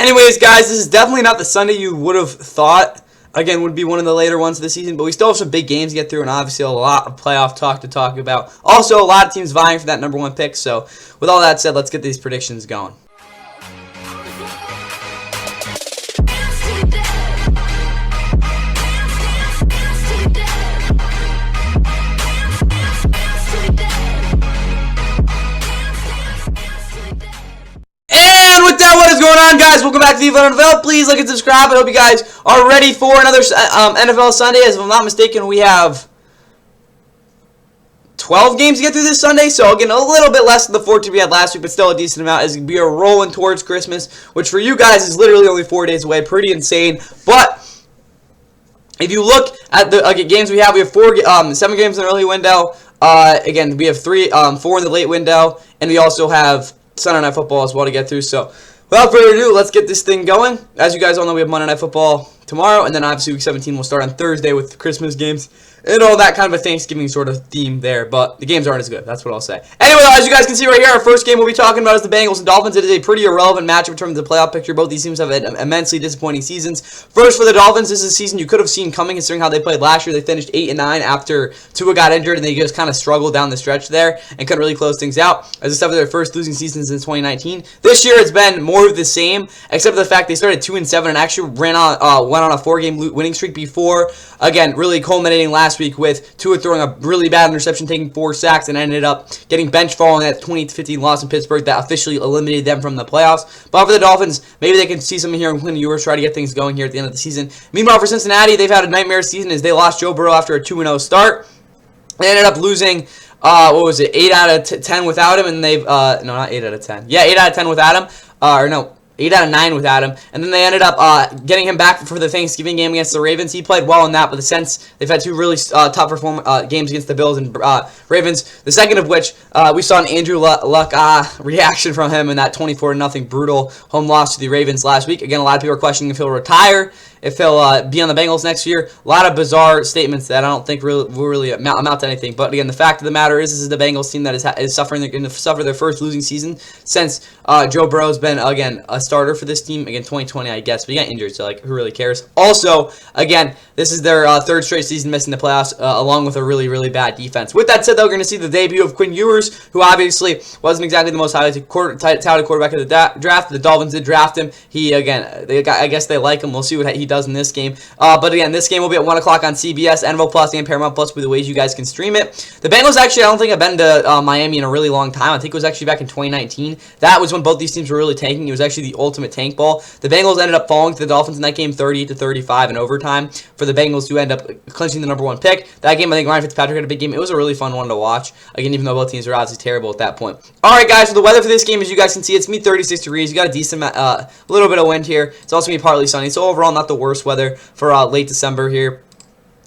Anyways, guys, this is definitely not the Sunday you would have thought. Again, would be one of the later ones of the season, but we still have some big games to get through, and obviously a lot of playoff talk to talk about. Also, a lot of teams vying for that #1 pick. So, with all that said, let's get these predictions going. What is going on, guys? Welcome back to the NFL. Please like and subscribe. I hope you guys are ready for another NFL Sunday. As if I'm not mistaken, we have 12 games to get through this Sunday, so again, a little bit less than the 14 we had last week, but still a decent amount as we are rolling towards Christmas, which for you guys is literally only 4 days away. Pretty insane. But if you look at the games we have 7 games in the early window. Again, we have 4 in the late window, and we also have Sunday Night Football as well to get through. So without further ado, let's get this thing going. As you guys all know, we have Monday Night Football tomorrow, and then obviously Week 17 will start on Thursday with Christmas games and all that kind of a Thanksgiving sort of theme there, but the games aren't as good. That's what I'll say. Anyway, as you guys can see right here, our first game we'll be talking about is the Bengals and Dolphins. It is a pretty irrelevant matchup in terms of the playoff picture. Both these teams have had immensely disappointing seasons. First, for the Dolphins, this is a season you could have seen coming considering how they played last year. They finished 8-9 after Tua got injured, and they just kind of struggled down the stretch there and couldn't really close things out. As they suffered their first losing season since 2019. This year, it's been more of the same, except for the fact they started 2-7 and actually went on a 4-game winning streak before. Again, really culminating last week with Tua throwing a really bad interception, taking 4 sacks, and ended up getting bench following that 20-15 loss in Pittsburgh that officially eliminated them from the playoffs. But for the Dolphins, maybe they can see something here in Quinn Ewers, try to get things going here at the end of the season. Meanwhile, for Cincinnati, they've had a nightmare season as they lost Joe Burrow after a 2-0 start. They ended up losing 8 out of 10 without him, and they've no, not 8 out of 10. Yeah, 8 out of 10 without him. 8 out of 9 without him. And then they ended up getting him back for the Thanksgiving game against the Ravens. He played well in that, but since they've had 2 really tough games against the Bills and Ravens, the second of which we saw an Andrew Luck reaction from him in that 24-0 brutal home loss to the Ravens last week. Again, a lot of people are questioning if he'll retire, if he'll be on the Bengals next year. A lot of bizarre statements that I don't think will really amount to anything. But again, the fact of the matter is, this is the Bengals team that is suffering going to suffer their first losing season since Joe Burrow's been, again, a starter for this team. Again, 2020, I guess, but he got injured, so, like, who really cares? Also, again, this is their 3rd straight season missing the playoffs, along with a really, really bad defense. With that said, though, we're going to see the debut of Quinn Ewers, who obviously wasn't exactly the most highly touted quarterback of the draft. The Dolphins did draft him. He, again, I guess they like him. We'll see what he does in this game. But again, this game will be at 1 o'clock on CBS, NFL Plus, and Paramount Plus will be the ways you guys can stream it. The Bengals actually, I don't think have been to Miami in a really long time. I think it was actually back in 2019. That was when both these teams were really tanking. It was actually the ultimate tank ball. The Bengals ended up falling to the Dolphins in that game 30-35 in overtime for the Bengals to end up clinching the #1 pick. That game, I think Ryan Fitzpatrick had a big game. It was a really fun one to watch. Again, even though both teams were obviously terrible at that point. Alright, guys, so the weather for this game, as you guys can see, it's me 36 degrees. You got a decent little bit of wind here. It's also going to be partly sunny. So overall, not the worst weather for late December here.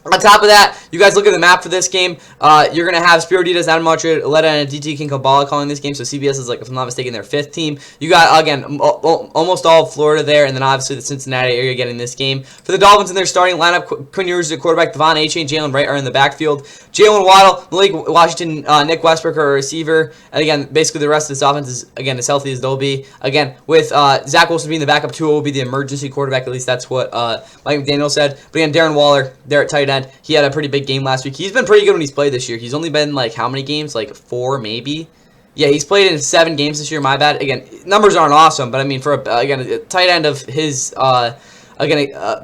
On top of that, you guys look at the map for this game. You're going to have Spiro Diaz, Adam Archuleta, and DT Kinkabala calling this game. So CBS is, like, if I'm not mistaken, their 5th team. You got, again, almost all of Florida there, and then obviously the Cincinnati area getting this game. For the Dolphins in their starting lineup, Quinn Ewers is the quarterback. Devon Achane and Jalen Wright are in the backfield. Jalen Waddle, Malik Washington, Nick Westbrook are a receiver. And again, basically the rest of this offense is, again, as healthy as they'll be. Again, with Zach Wilson being the backup, Tua will be the emergency quarterback. At least that's what Mike McDaniel said. But again, Darren Waller, there at tight end. He had a pretty big game last week. He's been pretty good when he's played this year. He's only been, like, how many games? Like 4 maybe? Yeah, he's played in 7 games this year, my bad. Again, numbers aren't awesome, but I mean, for, a tight end of his,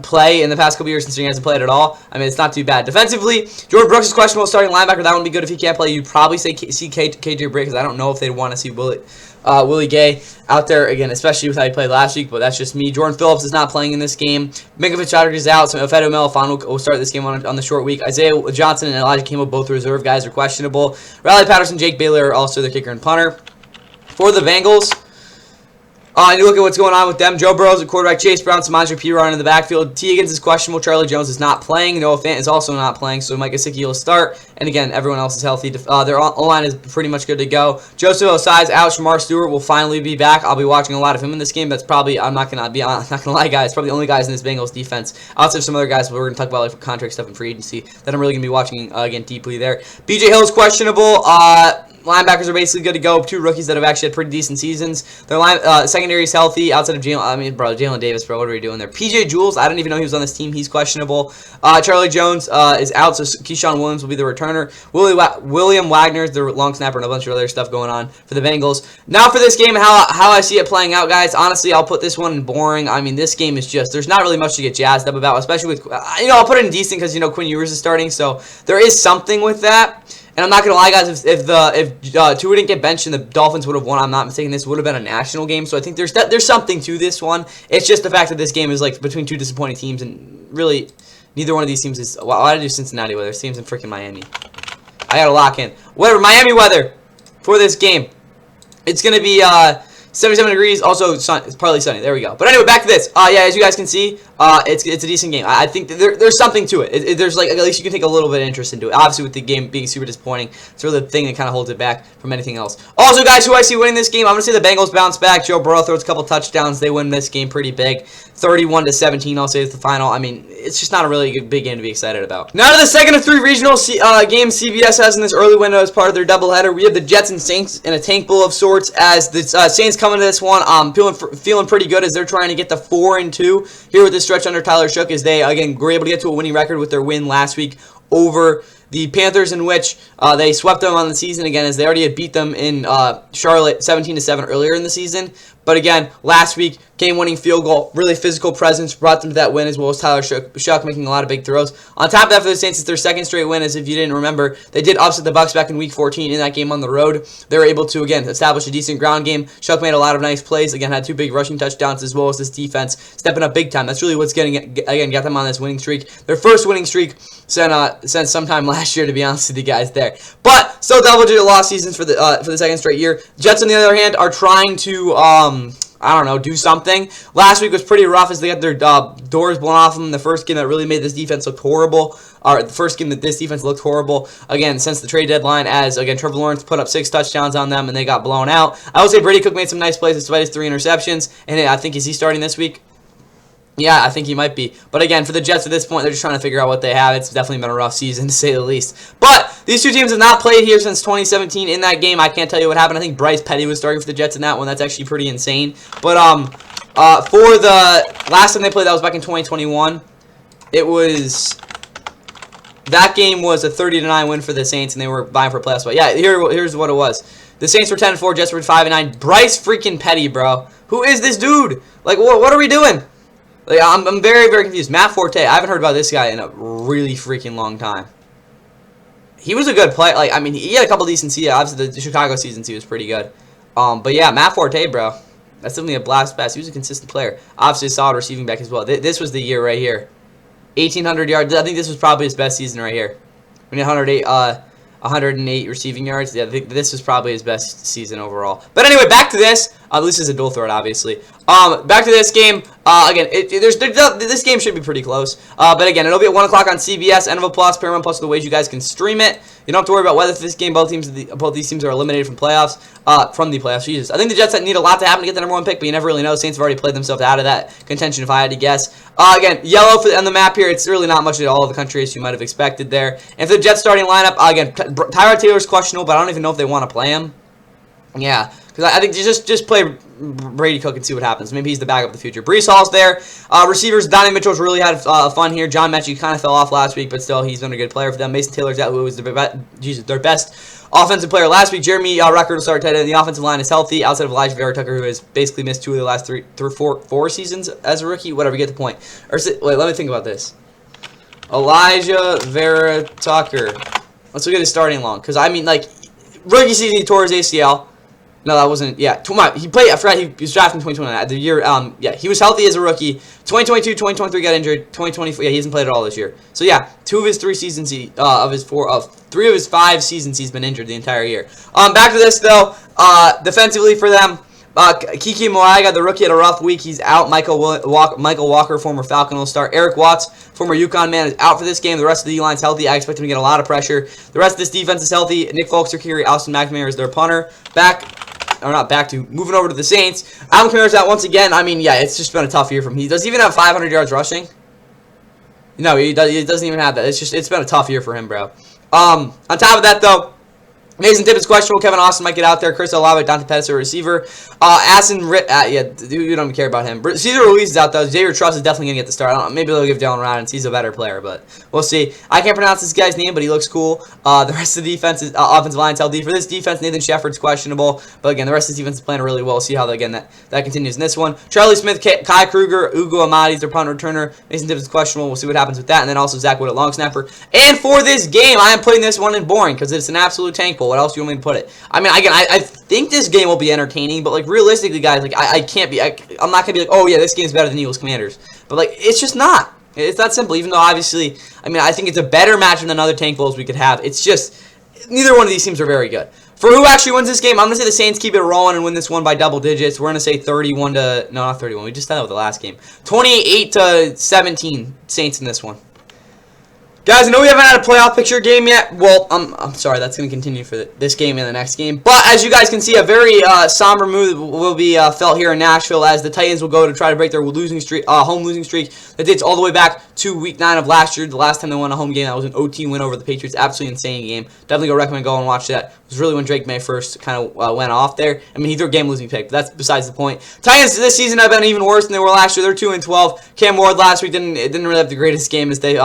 play in the past couple years since he hasn't played at all, I mean, it's not too bad. Defensively, Jordan Brooks is questionable starting linebacker. That would be good if he can't play. You'd probably say KJ Britt, because I don't know if they'd want to see Willie Gay out there, again, especially with how he played last week, but that's just me. Jordan Phillips is not playing in this game. Minka Fitzpatrick is out, so Fedo Melifano will start this game on the short week. Isaiah Johnson and Elijah Campbell, both reserve guys, are questionable. Riley Patterson, Jake Baylor are also the kicker and punter. For the Bengals, you look at what's going on with them. Joe Burrow's the quarterback. Chase Brown, Samaje Perine in the backfield. T. Higgins is questionable. Charlie Jones is not playing. Noah Fant is also not playing, so Mike Gesicki will start. And again, everyone else is healthy. Their O-line is pretty much good to go. Joseph Ossai's out. Shamar Stewart will finally be back. I'll be watching a lot of him in this game. That's probably, I'm not gonna lie, guys. Probably the only guys in this Bengals defense. Outside of some other guys, but we're gonna talk about like contract stuff and free agency that I'm really gonna be watching again deeply there. BJ Hill's questionable. Linebackers are basically good to go. 2 rookies that have actually had pretty decent seasons. Their secondary is healthy. Outside of Jalen Davis, bro, what are we doing there? PJ Jules, I didn't even know he was on this team. He's questionable. Charlie Jones is out, so Keyshawn Williams will be the returner. William Wagner is the long snapper, and a bunch of other stuff going on for the Bengals. Now for this game, how I see it playing out, guys. Honestly, I'll put this one in boring. I mean, this game is just, there's not really much to get jazzed up about, especially with, I'll put it in decent because, Quinn Ewers is starting, so there is something with that. And I'm not gonna lie, guys. If Tua didn't get benched and the Dolphins would have won, I'm not mistaken, this would have been a national game. So I think there's something to this one. It's just the fact that this game is like between 2 disappointing teams, and really neither one of these teams is. Well, I do Cincinnati weather. This team's in freaking Miami. I gotta lock in. Whatever, Miami weather for this game. It's gonna be 77 degrees, also it's partly sunny. There we go. But anyway, back to this. Yeah, as you guys can see, it's a decent game. I think there's something to it. There's like, at least you can take a little bit of interest into it. Obviously, with the game being super disappointing, it's really the thing that kind of holds it back from anything else. Also, guys, who I see winning this game, I'm gonna say the Bengals bounce back. Joe Burrow throws a couple touchdowns. They win this game pretty big, 31-17. I'll say it's the final. I mean, it's just not a really big game to be excited about. Now to the second of 3 regional games CBS has in this early window as part of their doubleheader. We have the Jets and Saints in a tank bowl of sorts, as the Saints come into this one feeling pretty good as they're trying to get to 4-2 here with this stretch under Tyler Shook, as they again were able to get to a winning record with their win last week over the Panthers, in which they swept them on the season again, as they already had beat them in Charlotte 17-7 earlier in the season. But again, last week, game-winning field goal, really physical presence, brought them to that win, as well as Tyler Shook making a lot of big throws. On top of that, for the Saints, it's their second straight win, as if you didn't remember, they did upset the Bucs back in Week 14 in that game on the road. They were able to, again, establish a decent ground game. Shook made a lot of nice plays, again, had 2 big rushing touchdowns, as well as this defense stepping up big time. That's really what's got them on this winning streak. Their first winning streak since sometime last year, to be honest with you guys there. But still double-digit loss seasons for the second straight year. Jets, on the other hand, are trying to I don't know, do something. Last week was pretty rough as they got their doors blown off them. The first game that really made this defense look horrible, or the first game that this defense looked horrible, again, since the trade deadline, as, again, Trevor Lawrence put up 6 touchdowns on them, and they got blown out. I would say Brady Cook made some nice plays despite his 3 interceptions, and I think, is he starting this week? Yeah, I think he might be. But again, for the Jets at this point, they're just trying to figure out what they have. It's definitely been a rough season, to say the least. But these 2 teams have not played here since 2017. In that game, I can't tell you what happened. I think Bryce Petty was starting for the Jets in that one. That's actually pretty insane. But for the last time they played, that was back in 2021. That game was a 30-9 win for the Saints, and they were vying for a playoff spot. Yeah, here's what it was. The Saints were 10-4, Jets were 5-9. Bryce freaking Petty, bro. Who is this dude? Like, what are we doing? Like, I'm very, very confused. Matt Forte, I haven't heard about this guy in a really freaking long time. He was a good player. Like, I mean, he had a couple decent seasons. Obviously, the Chicago seasons, he was pretty good. But yeah, Matt Forte, bro. That's definitely a blast pass. He was a consistent player. Obviously, a solid receiving back as well. This was the year right here. 1,800 yards. I think this was probably his best season right here. We need 108 receiving yards. Yeah, I think this was probably his best season overall. But anyway, back to this. This is a dual threat, obviously. Back to this game. Again, this game should be pretty close. But again, it'll be at 1 o'clock on CBS, NFL Plus, Paramount Plus, the ways you guys can stream it. You don't have to worry about whether this game both these teams are eliminated from playoffs. From the playoffs. Jesus, I think the Jets need a lot to happen to get the #1 pick, but you never really know. Saints have already played themselves out of that contention, if I had to guess. Again, yellow on the map here. It's really not much at all of the country as you might have expected there. And for the Jets starting lineup, again, Tyrod Taylor's questionable, but I don't even know if they want to play him. Yeah, because I think just play Brady Cook and see what happens. Maybe he's the backup of the future. Breece Hall's there. Receivers, Donnie Mitchell's really had fun here. John Mechie kind of fell off last week, but still, he's been a good player for them. Mason Taylor's out, who was their best offensive player last week. Jeremy Ruckert will start tight end. The offensive line is healthy, outside of Elijah Vera Tucker, who has basically missed 2 of the last four seasons as a rookie. Whatever, you get the point. Wait, let me think about this. Elijah Vera Tucker. Let's look at his starting long, because, I mean, like, rookie season, he tore his ACL. No, that wasn't. Yeah, he played. I forgot he was drafted in 2021. The year. Yeah, he was healthy as a rookie. 2022, 2023 got injured. 2024. Yeah, he hasn't played at all this year. So yeah, 2 of his 3 seasons. 3 of his 5 seasons, he's been injured the entire year. Back to this though. Defensively for them, Kiki Moaga, the rookie, had a rough week. He's out. Michael Walker, former Falcon All-Star. Eric Watts, former UConn man, is out for this game. The rest of the D-line's healthy. I expect him to get a lot of pressure. The rest of this defense is healthy. Nick Folks-Kirkiri, Austin McNamara is their punter. Moving over to the Saints. Alvin Kamara's out once again. I mean, yeah, it's just been a tough year for him. He doesn't even have 500 yards rushing. No, he doesn't even have that. It's been a tough year for him, bro. On top of that, though, Mason Tippett's questionable. Kevin Austin might get out there. Chris Olave, Dante Pettis, a receiver. We don't care about him. Cesar Ruiz is out, though. Xavier Truss is definitely going to get the start. Maybe they'll give Dylan Ryan. He's a better player, but we'll see. I can't pronounce this guy's name, but he looks cool. The rest of the defense is offensive line's healthy. For this defense, Nathan Shepard's questionable. But again, the rest of the defense is playing really well. We'll see how, that continues in this one. Charlie Smith, Kai Kruger, Ugo Amadi's their punt returner. Mason Tippett's questionable. We'll see what happens with that. And then also Zach Wood at long snapper. And for this game, I am putting this one in boring because it's an absolute tank pull. What else do you want me to put it? I mean, again, I think this game will be entertaining, but, realistically, guys, I'm not going to be like, oh, yeah, this game's better than Eagles Commanders. But, it's just not. It's that simple, even though, obviously, I think it's a better matchup than other tank bowls we could have. It's just, neither one of these teams are very good. For who actually wins this game, I'm going to say the Saints keep it rolling and win this one by double digits. We're going to say 31 to, no, not 31. We just did that with the last game. 28 to 17 Saints in this one. Guys, I know we haven't had a playoff picture game yet. Well, I'm sorry, that's going to continue for this game and the next game. But as you guys can see, a very somber mood will be felt here in Nashville as the Titans will go to try to break their losing streak, home losing streak that dates all the way back to Week 9 of last year. The last time they won a home game, that was an OT win over the Patriots. Absolutely insane game. Definitely recommend go and watch that. It was really when Drake May first kind of went off there. I mean, he threw a game-losing pick, but that's besides the point. Titans this season have been even worse than they were last year. They're 2-12. Cam Ward last week didn't really have the greatest game as they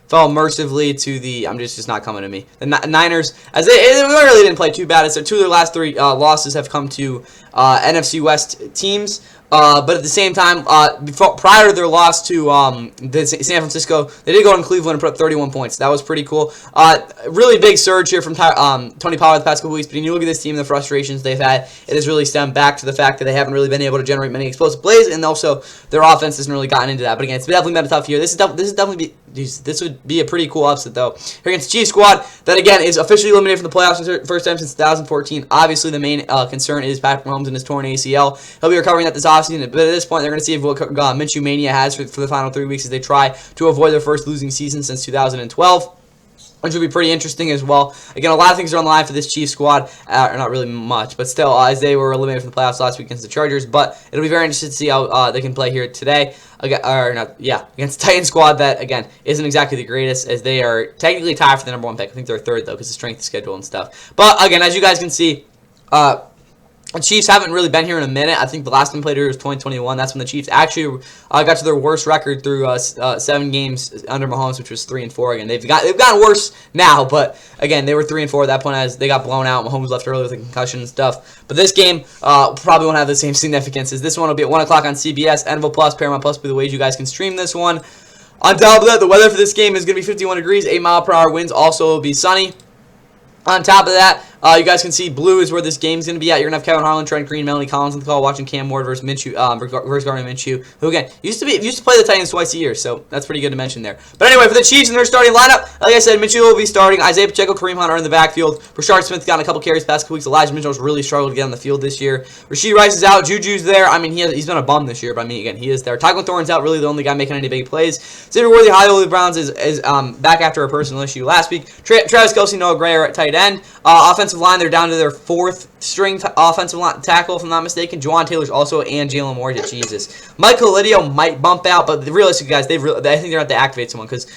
fell mercifully to the, just not coming to me. The Niners, as they really didn't play too bad. As 2 of their last 3 losses have come to NFC West teams. But at the same time, prior to their loss to San Francisco, they did go in Cleveland and put up 31 points. That was pretty cool. Really big surge here from Tony Pollard the past couple weeks. But when you look at this team and the frustrations they've had, it has really stemmed back to the fact that they haven't really been able to generate many explosive plays, and also their offense hasn't really gotten into that. But again, it's definitely been a tough year. This would be a pretty cool upset though here against the Chiefs squad that again is officially eliminated from the playoffs for the first time since 2014. Obviously, the main concern is Patrick Mahomes and his torn ACL. He'll be recovering that this offseason, but at this point, they're going to see what Minshew Mania has for the final 3 weeks as they try to avoid their first losing season since 2012. Which will be pretty interesting as well. Again, a lot of things are on the line for this Chiefs squad. Not really much, but still, as they were eliminated from the playoffs last week against the Chargers. But it'll be very interesting to see how they can play here today. Against the Titans squad that, again, isn't exactly the greatest as they are technically tied for the #1 pick. I think they're third, though, because of strength of schedule and stuff. But, again, as you guys can see, the Chiefs haven't really been here in a minute. I think the last time they played here was 2021. That's when the Chiefs actually got to their worst record through 7 games under Mahomes, which was 3-4. Again, they've gotten worse now, but again, they were 3-4 at that point as they got blown out. Mahomes left early with a concussion and stuff. But this game probably won't have the same significance as this one will be at 1 o'clock on CBS. NFL Plus, Paramount Plus will be the ways you guys can stream this one. On top of that, the weather for this game is going to be 51 degrees, 8-mile-per-hour winds. Also, will be sunny. On top of that, you guys can see blue is where this game's going to be at. You're going to have Kevin Harlan, Trent Green, Melanie Collins on the call, watching Cam Ward versus Minshew, versus Gardner Minshew, who again used to play the Titans twice a year, so that's pretty good to mention there. But anyway, for the Chiefs and their starting lineup, like I said, Minshew will be starting. Isaiah Pacheco, Kareem Hunt are in the backfield. Rashard Smith got a couple carries past couple weeks. Elijah Mitchell's really struggled to get on the field this year. Rashee Rice is out. Juju's there. I mean, he's been a bum this year, but I mean, again, he is there. Tyquan Thornton's out. Really, the only guy making any big plays. Xavier Worthy, Hollywood the Browns is back after a personal issue last week. Travis Kelce, Noah Gray are at tight end. Offensive line, they're down to their 4th string offensive line tackle, if I'm not mistaken. Juwan Taylor's also, and Jalen Moore. Jesus. Michael Lidio might bump out, but realistically, guys, I think they're going to have to activate someone because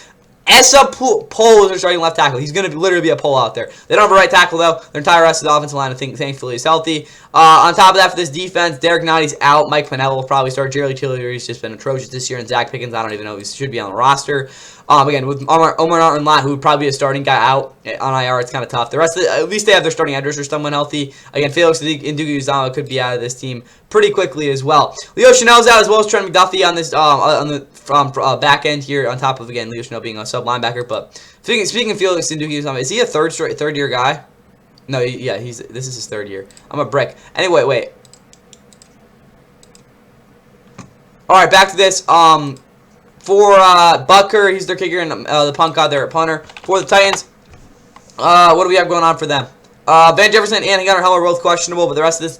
Essa Pohl is their starting left tackle. He's going to literally be a pull out there. They don't have a right tackle, though. Their entire rest of the offensive line, I think, thankfully, is healthy. On top of that, for this defense, Derek Notty's out. Mike Pennell will probably start. Jerry Tillery has just been atrocious this year. And Zach Pickens, I don't even know if he should be on the roster. Again, with Omar Narton-Lott, who would probably be a starting guy out on IR, it's kind of tough. The rest of at least they have their starting edge rushers somewhat healthy. Again, Felix Ndugu-Uzomah could be out of this team pretty quickly as well. Leo Chanel's out as well as Trent McDuffie on this from back end here. On top of again Leo Chanel being a sub linebacker. But speaking of Felix Ndugu-Uzomah, is he a third year guy? No, yeah, this is his 3rd year. I'm a brick. Anyway, wait. All right, back to this. For Butker, he's their kicker, and the punt god there at punter. For the Titans, what do we have going on for them? Van Jefferson and Gunnar Heller are both questionable, but the rest of this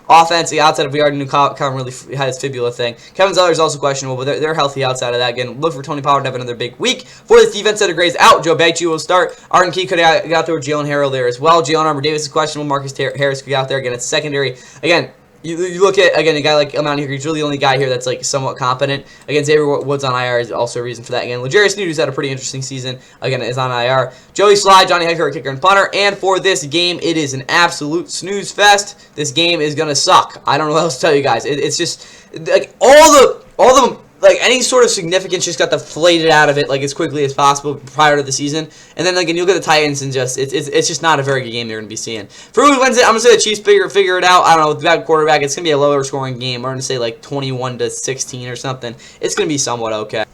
Offense, outside of we already knew Calvin really had his fibula thing. Kevin Zeller is also questionable, but they're healthy outside of that. Again, look for Tony Pollard to have another big week. For this defense, Cedric Gray's out. Joe Becci will start. Arden Key could have got there with Jalen Harrell there as well. Jalen Armour Davis is questionable. Marcus Harris could get out there. Again, it's secondary. Again, you look at, again, a guy like Amount here, he's really the only guy here that's like somewhat competent. Again, Xavier Woods on IR is also a reason for that. Again, L'Jarius Sneed, who's had a pretty interesting season, again, is on IR. Joey Slye, Johnny Hecker, kicker and punter. And for this game, it is an absolute snooze fest. This game is going to suck. I don't know what else to tell you guys. It's just, like, all the like, any sort of significance just got deflated out of it, like, as quickly as possible prior to the season. And then, like, and you look at the Titans and just, it's just not a very good game they're going to be seeing. For who wins it, I'm going to say the Chiefs figure it out. I don't know, with the bad quarterback, it's going to be a lower scoring game. We're going to say, like, 21-16 or something. It's going to be somewhat okay.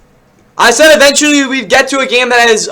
I said eventually we'd get to a game that has,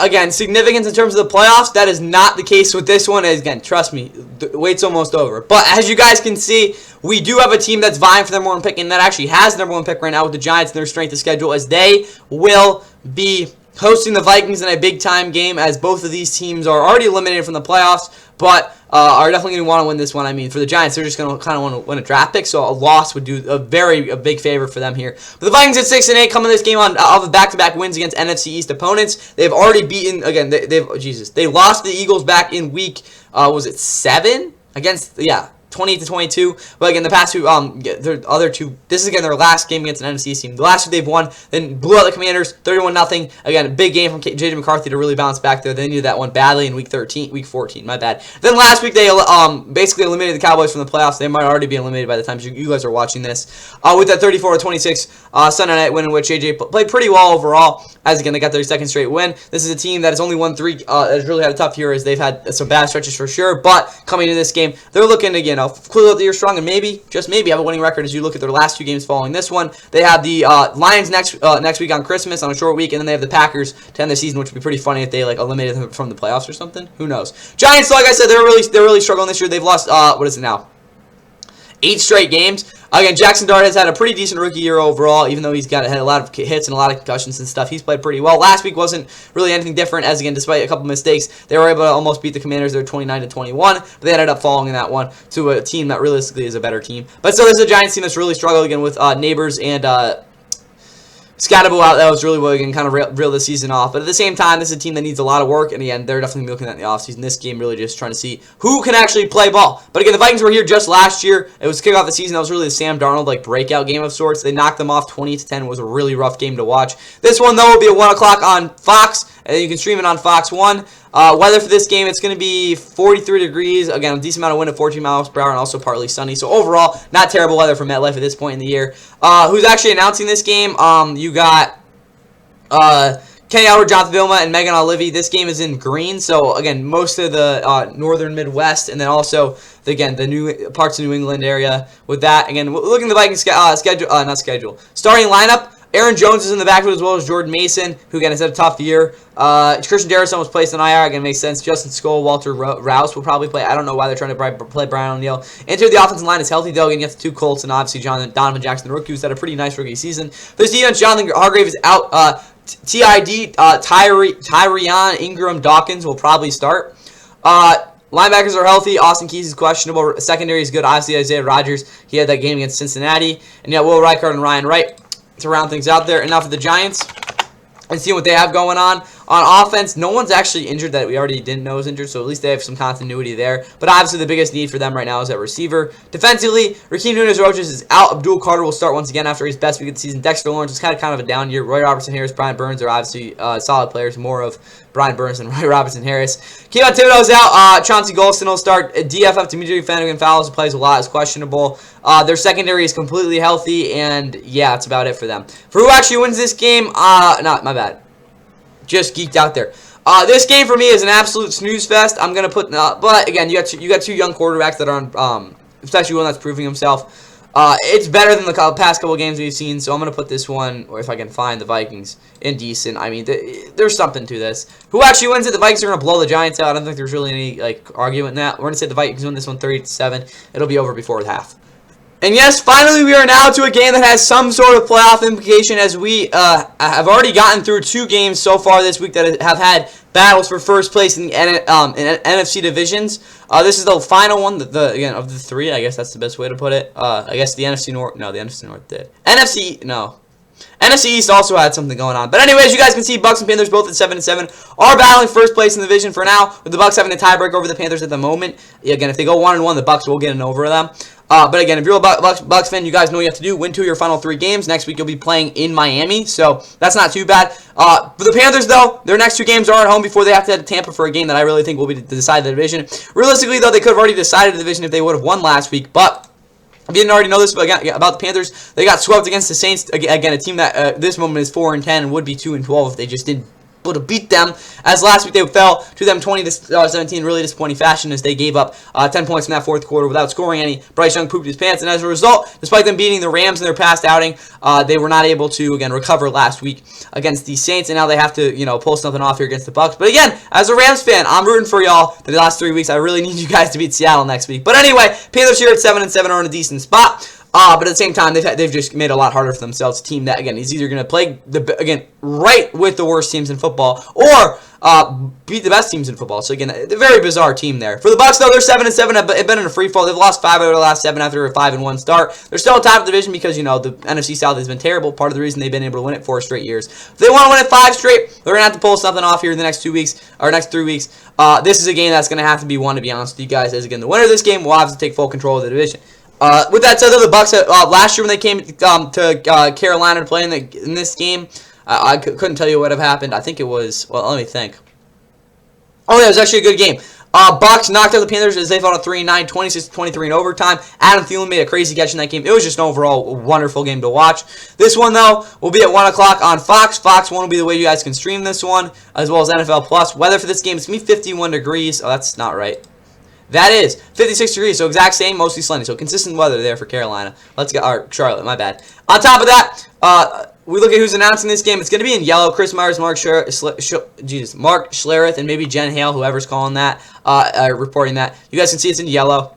again, significance in terms of the playoffs. That is not the case with this one. Again, trust me, the wait's almost over. But as you guys can see, we do have a team that's vying for the number one pick, and that actually has the number one pick right now with the Giants and their strength of schedule, as they will be hosting the Vikings in a big-time game, as both of these teams are already eliminated from the playoffs, but are definitely going to want to win this one. I mean, for the Giants, they're just going to kind of want to win a draft pick, so a loss would do a big favor for them here. But the Vikings at 6-8 coming this game on off of back-to-back wins against NFC East opponents. They've already beaten, again, they lost the Eagles back in week, was it 7? Against, yeah, 28-22. But again, the past two, their other two, this is again their last game against an NFC team. The last two they've won, then blew out the Commanders, 31-0. Again, a big game from J.J. McCarthy to really bounce back there. They needed that one badly in week 14, my bad. Then last week they basically eliminated the Cowboys from the playoffs. They might already be eliminated by the time you guys are watching this. With that 34-26 Sunday night win in which J.J. played pretty well overall. As again, they got their second straight win. This is a team that has only won 3. Has really had a tough year, as they've had some bad stretches for sure. But coming into this game, they're looking to, you know, clear out the year strong and maybe, just maybe, have a winning record as you look at their last 2 games following this one. They have the Lions next week on Christmas on a short week, and then they have the Packers to end the season, which would be pretty funny if they like eliminated them from the playoffs or something. Who knows? Giants, like I said, they're really struggling this year. They've lost what is it now? 8 straight games. Again, Jackson Dart has had a pretty decent rookie year overall, even though had a lot of hits and a lot of concussions and stuff. He's played pretty well. Last week wasn't really anything different, as again, despite a couple mistakes, they were able to almost beat the Commanders. They were 29-21, but they ended up falling in that one to a team that realistically is a better team. But still, this is a Giants team that's really struggled again with Neighbors and Scatterbo out. That was really what can kind of reel the season off. But at the same time, this is a team that needs a lot of work. And again, they're definitely looking at the offseason. This game really just trying to see who can actually play ball. But again, the Vikings were here just last year. It was kick off the season. That was really the Sam Darnold like breakout game of sorts. They knocked them off 20-10. It was a really rough game to watch. This one though will be at 1 o'clock on Fox. And you can stream it on Fox 1. Weather for this game, it's going to be 43 degrees. Again, a decent amount of wind at 14 miles per hour and also partly sunny. So overall, not terrible weather for MetLife at this point in the year. Who's actually announcing this game? You got Kenny Albert, Jonathan Vilma, and Megan Olivi. This game is in green, so again, most of the northern Midwest, and then also again the new parts of New England area. With that, again, looking at the Vikings starting lineup. Aaron Jones is in the backfield as well as Jordan Mason, who again has had a tough year. Christian Darrison was placed on IR. Again, makes sense. Justin Skoll, Walter Rouse will probably play. I don't know why they're trying to play Brian O'Neill. Into the offensive line is healthy though. Again, you have the 2 Colts and obviously Donovan Jackson, the rookie, who's had a pretty nice rookie season. This defense, Jonathan Hargrave is out. Tyrion Ingram Dawkins will probably start. Linebackers are healthy. Austin Keys is questionable. Secondary is good. Obviously, Isaiah Rodgers. He had that game against Cincinnati. And yeah, Will Reichard and Ryan Wright to round things out there. Enough of the Giants. And see what they have going on. On offense, no one's actually injured that we already didn't know was injured, so at least they have some continuity there. But obviously the biggest need for them right now is at receiver. Defensively, Raheem Nunez-Roches is out. Abdul Carter will start once again after his best week of the season. Dexter Lawrence is kind of a down year. Roy Robertson-Harris, Brian Burns are obviously solid players. More of Brian Burns than Roy Robertson-Harris. Kayvon Thibodeau's out. Chauncey Golston will start. DFF, Dimitri Fanagan-Fowles, who plays a lot, is questionable. Their secondary is completely healthy, and yeah, that's about it for them. For who actually wins this game, no, my bad. Just geeked out there. This game for me is an absolute snooze fest. I'm gonna put, but again, you got 2 young quarterbacks that are on, especially one that's proving himself. It's better than the past couple games we've seen, so I'm gonna put this one, or if I can find the Vikings, in decent. I mean, there's something to this. Who actually wins it? The Vikings are gonna blow the Giants out. I don't think there's really any like argument in that. We're gonna say the Vikings win this one 30-7. It'll be over before the half. And yes, finally we are now to a game that has some sort of playoff implication, as we have already gotten through 2 games so far this week that have had battles for first place in NFC divisions. This is the final one, again, of the three. I guess that's the best way to put it. I guess the NFC North, no, the NFC North did. NFC East also had something going on. But anyways, you guys can see Bucks and Panthers both at 7-7 are battling first place in the division for now, with the Bucks having a tiebreaker over the Panthers at the moment. Again, if they go 1-1, the Bucks will get an over them. But again, if you're a Bucks fan, you guys know what you have to do. Win 2 of your final 3 games. Next week, you'll be playing in Miami, so that's not too bad. For the Panthers, though, their next 2 games are at home before they have to head to Tampa for a game that I really think will be to decide the division. Realistically, though, they could have already decided the division if they would have won last week, but if you didn't already know this about the Panthers, they got swept against the Saints. Again, a team that at this moment is 4-10 and would be 2-12 if they just didn't able to beat them, as last week they fell to them 20-17, really disappointing fashion, as they gave up 10 points in that fourth quarter without scoring any. Bryce Young pooped his pants, and as a result, despite them beating the Rams in their past outing, they were not able to, again, recover last week against the Saints, and now they have to, pull something off here against the Bucks. But again, as a Rams fan, I'm rooting for y'all the last 3 weeks. I really need you guys to beat Seattle next week. But anyway, Panthers here at 7-7 are in a decent spot. But at the same time, they've just made it a lot harder for themselves. A team that, again, is either going to play, right with the worst teams in football, or beat the best teams in football. So, again, a very bizarre team there. For the Bucks, though, they're 7-7. Have been in a free fall. They've lost 5 out of the last 7 after a 5-1 start. They're still top of the division because, the NFC South has been terrible. Part of the reason they've been able to win it 4 straight years. If they want to win it 5 straight, they're going to have to pull something off here in the next 2 weeks, or next 3 weeks. This is a game that's going to have to be won, to be honest with you guys, as, again, the winner of this game will have to take full control of the division. With that said, though, the Bucks last year when they came to Carolina to play in this game, I couldn't tell you what have happened. I think it was, well, let me think. Oh, yeah, it was actually a good game. Bucks knocked out the Panthers as they fell to 3-9, 26-23 in overtime. Adam Thielen made a crazy catch in that game. It was just an overall wonderful game to watch. This one, though, will be at 1 o'clock on Fox. Fox 1 will be the way you guys can stream this one, as well as NFL Plus. Weather for this game is going to be 51 degrees. Oh, that's not right. That is 56 degrees, so exact same, mostly sunny. So consistent weather there for Carolina. Let's go, or Charlotte, my bad. On top of that, we look at who's announcing this game. It's going to be in yellow. Chris Myers, Mark Schlereth, and maybe Jen Hale, whoever's calling that, reporting that. You guys can see it's in yellow.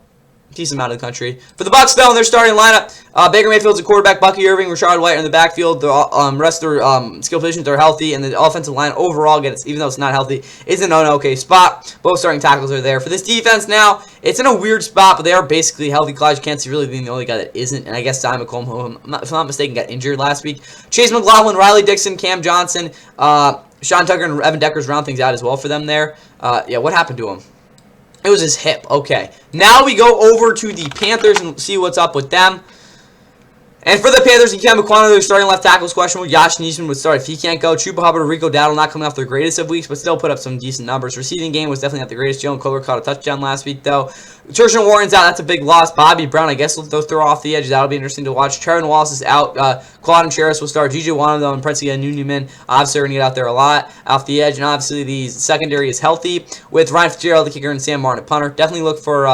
Decent amount of the country. For the Bucks, though, in their starting lineup, Baker Mayfield's a quarterback, Bucky Irving, Rashard White in the backfield. The rest of their skill positions are healthy, and the offensive line overall, again, even though it's not healthy, is in an okay spot. Both starting tackles are there. For this defense now, it's in a weird spot, but they are basically healthy. Clyde Kancey really being the only guy that isn't, and I guess Simon Coleman, who, if I'm not mistaken, got injured last week. Chase McLaughlin, Riley Dixon, Cam Johnson, Sean Tucker, and Evan Deckers round things out as well for them there. Yeah, what happened to him? It was his hip. Okay. Now we go over to the Panthers and see what's up with them. And for the Panthers, Ikem Ekwonu, their starting left tackle is questionable. Josh Neesman would start if he can't go. Chuba Hubbard and Rico Dowdle not coming off their greatest of weeks, but still put up some decent numbers. Receiving game was definitely not the greatest. Jalen Kohler caught a touchdown last week, though. Tertian Warren's out. That's a big loss. Bobby Brown, I guess, they'll throw off the edge. That'll be interesting to watch. Trevin Wallace is out. Claude and Cheris will start. G.J. Wano, though, and Prince Newman obviously are going to get out there a lot off the edge. And obviously the secondary is healthy with Ryan Fitzgerald, the kicker, and Sam Martin, punter. Definitely look for...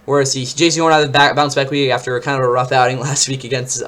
where is he? J.C. Horn had a bounce back week after kind of a rough outing last week against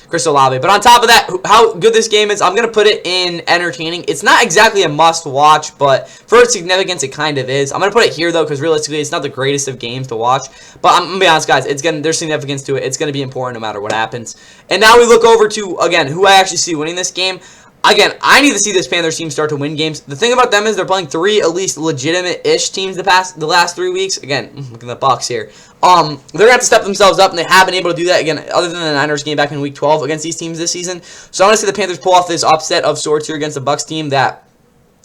Chris Olave. But on top of that, how good this game is, I'm going to put it in entertaining. It's not exactly a must-watch, but for its significance, it kind of is. I'm going to put it here, though, because realistically, it's not the greatest of games to watch. But I'm going to be honest, guys, there's significance to it. It's going to be important no matter what happens. And now we look over to, again, who I actually see winning this game. Again, I need to see this Panthers team start to win games. The thing about them is they're playing 3 at least legitimate-ish teams the last 3 weeks. Again, look at the Bucks here. They're going to have to step themselves up, and they have been able to do that, again, other than the Niners game back in Week 12 against these teams this season. So I want to see the Panthers pull off this upset of sorts here against the Bucks team that,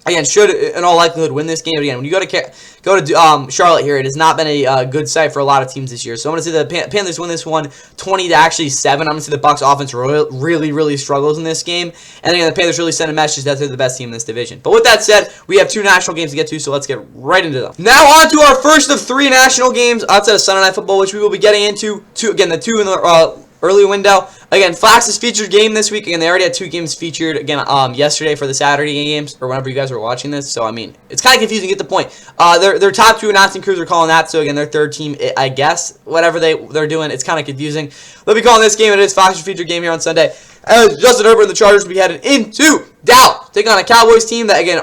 again, should in all likelihood win this game. But again, when you go to Charlotte here, it has not been a good sight for a lot of teams this year. So I'm going to see the Panthers win this one 20-7. I'm going to see the Bucks offense really struggles in this game. And again, the Panthers really send a message that they're the best team in this division. But with that said, we have 2 national games to get to, so let's get right into them. Now on to our first of 3 national games outside of Sunday Night Football, which we will be getting into. Again, the 2 in the early window. Again, Fox's featured game this week. Again, they already had 2 games featured, again, yesterday for the Saturday games, or whenever you guys were watching this. So, I mean, it's kind of confusing, get the point. Their top 2 announcing crews are calling that. So, again, their third team, I guess, whatever they're doing, it's kind of confusing. They'll be calling this game. It is Fox's featured game here on Sunday. As Justin Herbert and the Chargers will be headed into Dallas taking on a Cowboys team that, again,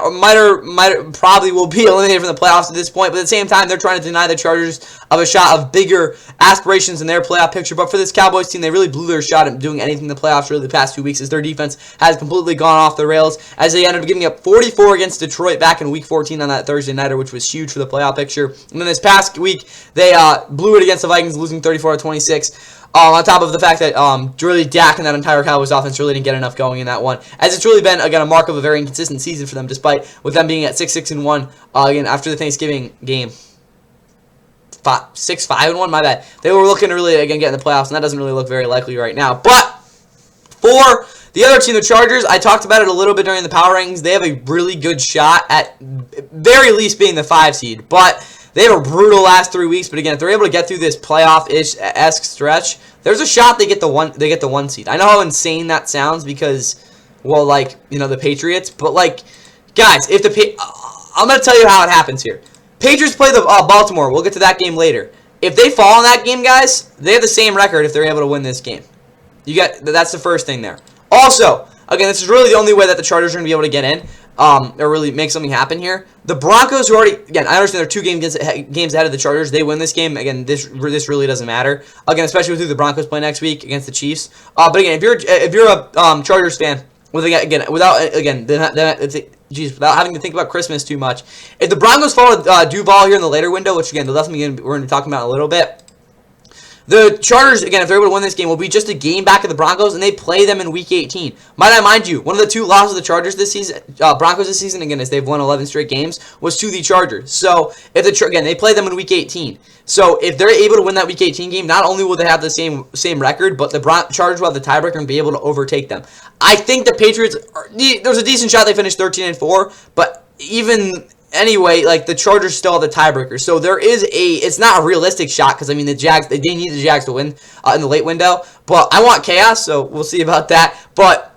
probably will be eliminated from the playoffs at this point, but at the same time, they're trying to deny the Chargers of a shot of bigger aspirations in their playoff picture. But for this Cowboys team, they really blew their shot at doing anything in the playoffs really the past 2 weeks, as their defense has completely gone off the rails, as they ended up giving up 44 against Detroit back in Week 14 on that Thursday nighter, which was huge for the playoff picture. And then this past week, they blew it against the Vikings, losing 34-26. On top of the fact that really Dak and that entire Cowboys offense really didn't get enough going in that one, as it's really been, again, a mark of a very inconsistent season for them, despite with them being at 6-6-1 again after the Thanksgiving game. 6-5-1, my bad. They were looking to really, again, get in the playoffs, and that doesn't really look very likely right now. But for the other team, the Chargers, I talked about it a little bit during the power rankings. They have a really good shot at very least being the 5 seed, but they have a brutal last 3 weeks, but again, if they're able to get through this playoff-ish-esque stretch, there's a shot they get the 1 seed. I know how insane that sounds because, well, like, you know, the Patriots, but like, guys, if I'm gonna tell you how it happens here. Patriots play the Baltimore. We'll get to that game later. If they fall in that game, guys, they have the same record if they're able to win this game. That's the first thing there. Also, again, this is really the only way that the Chargers are going to be able to get in, or really make something happen here. The Broncos, who already, again, I understand they're 2 games ahead of the Chargers. They win this game. Again, this really doesn't matter. Again, especially with who the Broncos play next week against the Chiefs. But again, if you're a Chargers fan, without having to think about Christmas too much, if the Broncos fall to Duval here in the later window, which again, we're going to be talking about in a little bit. The Chargers, again, if they're able to win this game, will be just a game back of the Broncos, and they play them in Week 18. Might I mind you, one of the 2 losses of the Chargers this season, Broncos this season, again, as they've won 11 straight games, was to the Chargers. So, again, they play them in Week 18. So, if they're able to win that Week 18 game, not only will they have the same record, but the Chargers will have the tiebreaker and be able to overtake them. I think the Patriots, there's a decent shot they finished 13-4, but even anyway, like, the Chargers still have the tiebreaker. So there is it's not a realistic shot because, I mean, the Jags, they need the Jags to win in the late window. But I want chaos, so we'll see about that. But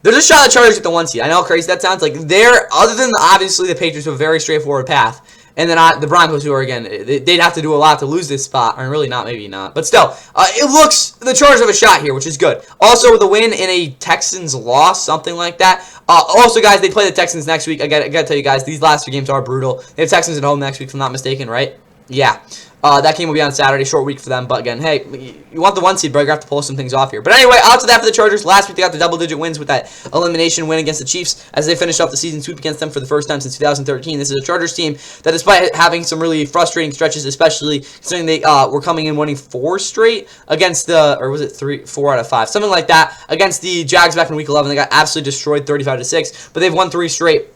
there's a shot the Chargers get the 1 seed. I know how crazy that sounds. Like, other than, obviously, the Patriots have a very straightforward path. And then the Broncos, who are, again, they'd have to do a lot to lose this spot. Or really not, maybe not. But still, it looks, the Chargers have a shot here, which is good. Also, with a win in a Texans loss, something like that. Also, guys, they play the Texans next week. I gotta tell you guys, these last 2 games are brutal. They have Texans at home next week, if I'm not mistaken, right? Yeah. That game will be on Saturday, short week for them. But again, hey, you want the 1 seed, but you have to pull some things off here. But anyway, out to that for the Chargers. Last week they got the double-digit wins with that elimination win against the Chiefs as they finished off the season sweep against them for the first time since 2013. This is a Chargers team that, despite having some really frustrating stretches, especially considering they were coming in winning 4 straight against or was it 4 out of 5, something like that, against the Jags back in Week 11. They got absolutely destroyed 35-6, but they've won 3 straight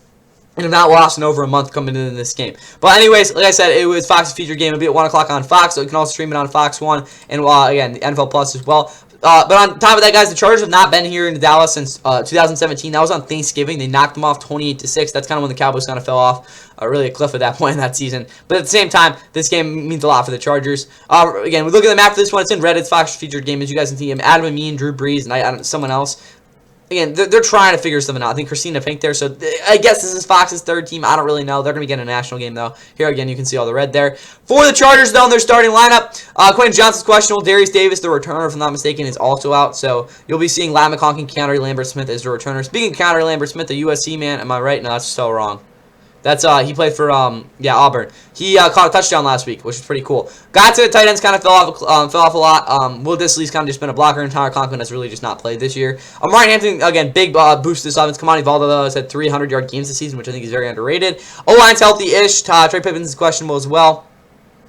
and have not lost in over a month coming into this game. But anyways, like I said, it was Fox's featured game. It'll be at 1 o'clock on Fox, so you can also stream it on Fox 1 and, again, the NFL Plus as well. But on top of that, guys, the Chargers have not been here in Dallas since 2017. That was on Thanksgiving. They knocked them off 28-6. That's kind of when the Cowboys kind of fell off really a cliff at that point in that season. But at the same time, this game means a lot for the Chargers. Again, we look at the map for this one. It's in red. It's Fox's featured game. As you guys can see, Adam and me and Drew Brees and someone else. Again, they're trying to figure something out. I think Christina Pink there, so I guess this is Fox's 3rd team. I don't really know. They're going to be getting a national game, though. Here, again, you can see all the red there. For the Chargers, though, in their starting lineup, Quentin Johnson's questionable. Darius Davis, the returner, if I'm not mistaken, is also out. So you'll be seeing Lat McConkey and Keandre Lambert-Smith as the returner. Speaking of Keandre Lambert-Smith, the USC man, am I right? No, that's so wrong. That's he played for Auburn. He caught a touchdown last week, which is pretty cool. Got to the tight ends, kind of fell off a lot. Will Dissly's kind of just been a blocker, and Tyler Conklin has really just not played this year. Ryan Hampton, again, big boost to this offense. Kamani Valdo, though, has had 300-yard games this season, which I think is very underrated. O-line's healthy-ish. Trey Pipkins is questionable as well.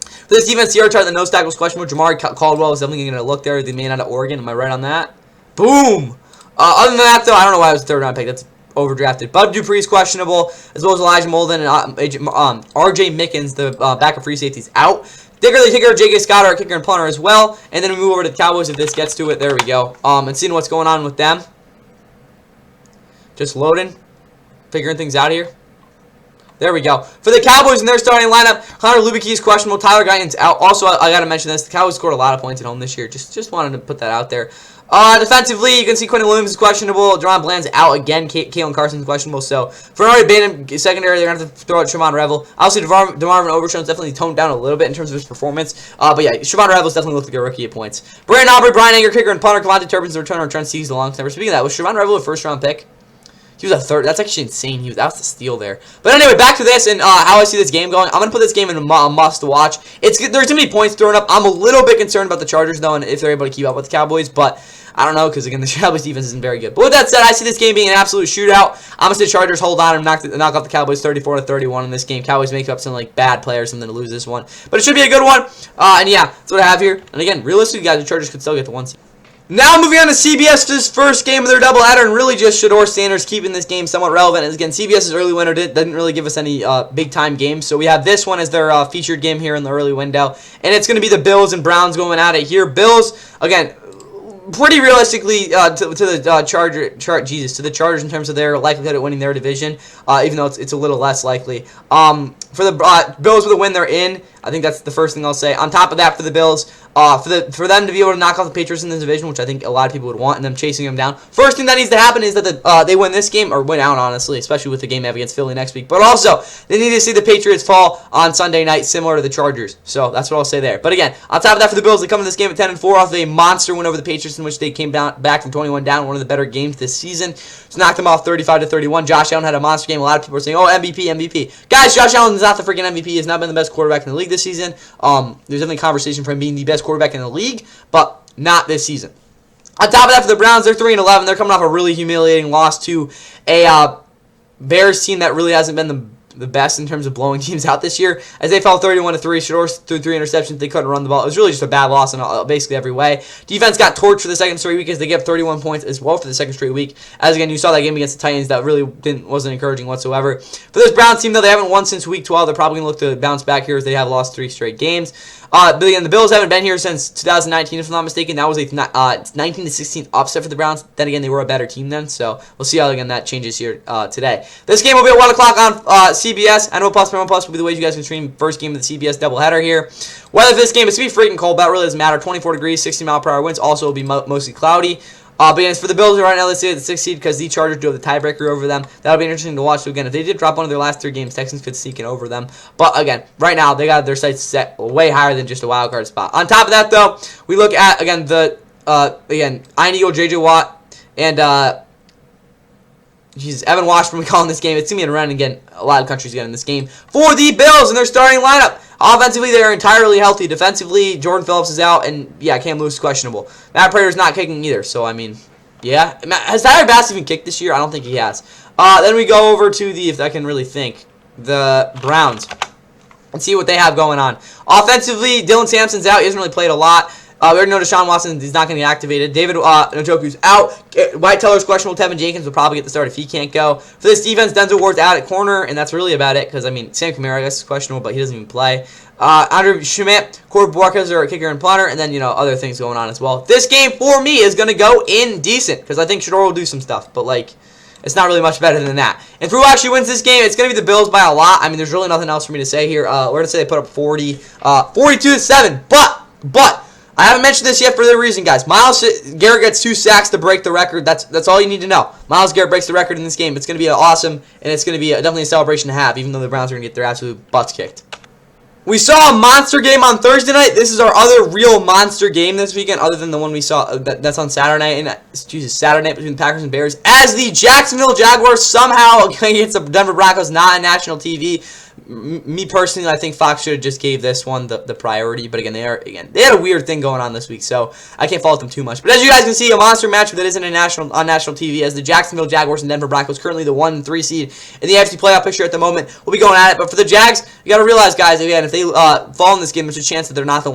For this defense, Sierra Tart, the nose tackle was questionable. Jamari Caldwell is definitely going to look there. The man out of Oregon. Am I right on that? Boom! Other than that, though, I don't know why it was a 3rd-round pick. That's overdrafted. Bud Dupree's questionable, as well as Elijah Molden and R.J. Mickens, the backup free safety's out. Dickerly kicker, J.K. Scott, our kicker and punter as well. And then we move over to the Cowboys if this gets to it. There we go. And seeing what's going on with them. Just loading. Figuring things out here. There we go. For the Cowboys in their starting lineup, Hunter Lubicki is questionable. Tyler Guyton's out. Also, I got to mention this. The Cowboys scored a lot of points at home this year. Just wanted to put that out there. Defensively, you can see Quentin Williams is questionable. Deron Bland's out again. Kalen Carson's questionable. So, for Ari Baden, secondary, they're going to have to throw out Shavon Revel. Obviously, DeMarvin Overshown's definitely toned down a little bit in terms of his performance. But yeah, Shavon Revel's definitely looked like a rookie at points. Brandon Aubrey, Brian Anger, kicker and punter. Kevontae Turpin's the returner. Trent Sieg's the long snapper. Speaking of that, was Shavon Revel a 1st-round pick? He He was a third. That's actually insane. That was the steal there. But anyway, back to this and how I see this game going. I'm going to put this game in a must-watch. There's going to be points thrown up. I'm a little bit concerned about the Chargers, though, and if they're able to keep up with the Cowboys. But I don't know, because, again, the Cowboys defense isn't very good. But with that said, I see this game being an absolute shootout. I'm going to say Chargers hold on and knock off the Cowboys 34-31 in this game. Cowboys make up some, like, bad play or something to lose this one. But it should be a good one. And, yeah, that's what I have here. And, again, realistically, guys, the Chargers could still get the 1 seed. Now moving on to CBS's first game of their doubleheader, and really just Shedeur Sanders keeping this game somewhat relevant. As again, CBS's early window didn't really give us any big-time games, so we have this one as their featured game here in the early window, and it's going to be the Bills and Browns going at it here. Bills, again, pretty realistically to the Chargers in terms of their likelihood of winning their division, even though it's a little less likely. For the Bills with a win, they're in. I think that's the first thing I'll say. On top of that, for the Bills, for them to be able to knock off the Patriots in this division, which I think a lot of people would want, and them chasing them down. First thing that needs to happen is that they win this game, or win out, honestly, especially with the game they have against Philly next week. But also, they need to see the Patriots fall on Sunday night, similar to the Chargers. So that's what I'll say there. But again, on top of that, for the Bills, they come in this game at 10-4 off of a monster win over the Patriots, in which they came back from 21 down, one of the better games this season. So knocked them off 35-31. Josh Allen had a monster game. A lot of people are saying, "Oh, MVP, MVP." Guys, Josh Allen is not the freaking MVP. He has not been the best quarterback in the league this season. There's definitely conversation for him being the best quarterback in the league, but not this season. On top of that, for the Browns, they're 3-11. They're coming off a really humiliating loss to a Bears team that really hasn't been the best in terms of blowing teams out this year, as they fell 31-3. Shedeur threw 3 interceptions. They couldn't run the ball. It was really just a bad loss in basically every way. Defense got torched for the second straight week as they gave 31 points as well for the second straight week. As again, you saw that game against the Titans that really wasn't encouraging whatsoever. For this Browns team, though, they haven't won since week 12. They're probably going to look to bounce back here as they have lost 3 straight games. But again, the Bills haven't been here since 2019, if I'm not mistaken. That was a 19-16 upset for the Browns. Then again, they were a better team then, so we'll see how again that changes here today. This game will be at 1 o'clock on CBS. NFL Plus, Paramount Plus will be the ways you guys can stream first game of the CBS doubleheader here. Weather for this game is to be freaking cold, but it really doesn't matter. 24 degrees, 60-mile-per-hour winds. Also, will be mostly cloudy. But again, for the Bills right now, let's say the 6th seed because the Chargers do have the tiebreaker over them. That'll be interesting to watch. So again, if they did drop one of their last 3 games, Texans could sneak in over them. But again, right now they got their sights set way higher than just a wild card spot. On top of that, though, we look at again the Iron Eagle, JJ Watt, and Evan Washburn calling this game. It's gonna be around again. A lot of countries getting this game for the Bills and their starting lineup. Offensively, they are entirely healthy. Defensively, Jordan Phillips is out, and yeah, Cam Lewis is questionable. Matt Prater's not kicking either, so I mean, yeah. Has Tyler Bass even kicked this year? I don't think he has. Then we go over to if I can really think, the Browns and see what they have going on. Offensively, Dylan Sampson's out. He hasn't really played a lot. We already know Deshaun Watson is not going to get activated. David Njoku's out. White Teller's questionable. Tevin Jenkins will probably get the start if he can't go. For this defense, Denzel Ward's out at corner, and that's really about it because, I mean, Sam Kamara, I guess, is questionable, but he doesn't even play. Andrew Schmidt, Corey Borges are a kicker and punter, and then, other things going on as well. This game, for me, is going to go in decent because I think Shedeur will do some stuff, but, it's not really much better than that. And for who actually wins this game, it's going to be the Bills by a lot. I mean, there's really nothing else for me to say here. We're going to say they put up 42-7, but I haven't mentioned this yet for the reason, guys. Myles Garrett gets 2 sacks to break the record. That's all you need to know. Myles Garrett breaks the record in this game. It's going to be awesome, and it's going to be definitely a celebration to have, even though the Browns are going to get their absolute butts kicked. We saw a monster game on Thursday night. This is our other real monster game this weekend, other than the one we saw that's on Saturday night. Saturday night between the Packers and Bears. As the Jacksonville Jaguars somehow against the Denver Broncos, not on national TV. Me personally, I think Fox should have just gave this one the priority. But again, they had a weird thing going on this week, so I can't fault them too much. But as you guys can see, a monster match that isn't on national TV, as the Jacksonville Jaguars and Denver Broncos, currently the 1 and 3 seed in the AFC playoff picture at the moment, will be going at it. But for the Jags, you got to realize, guys, again, if they fall in this game, there's a chance that they're not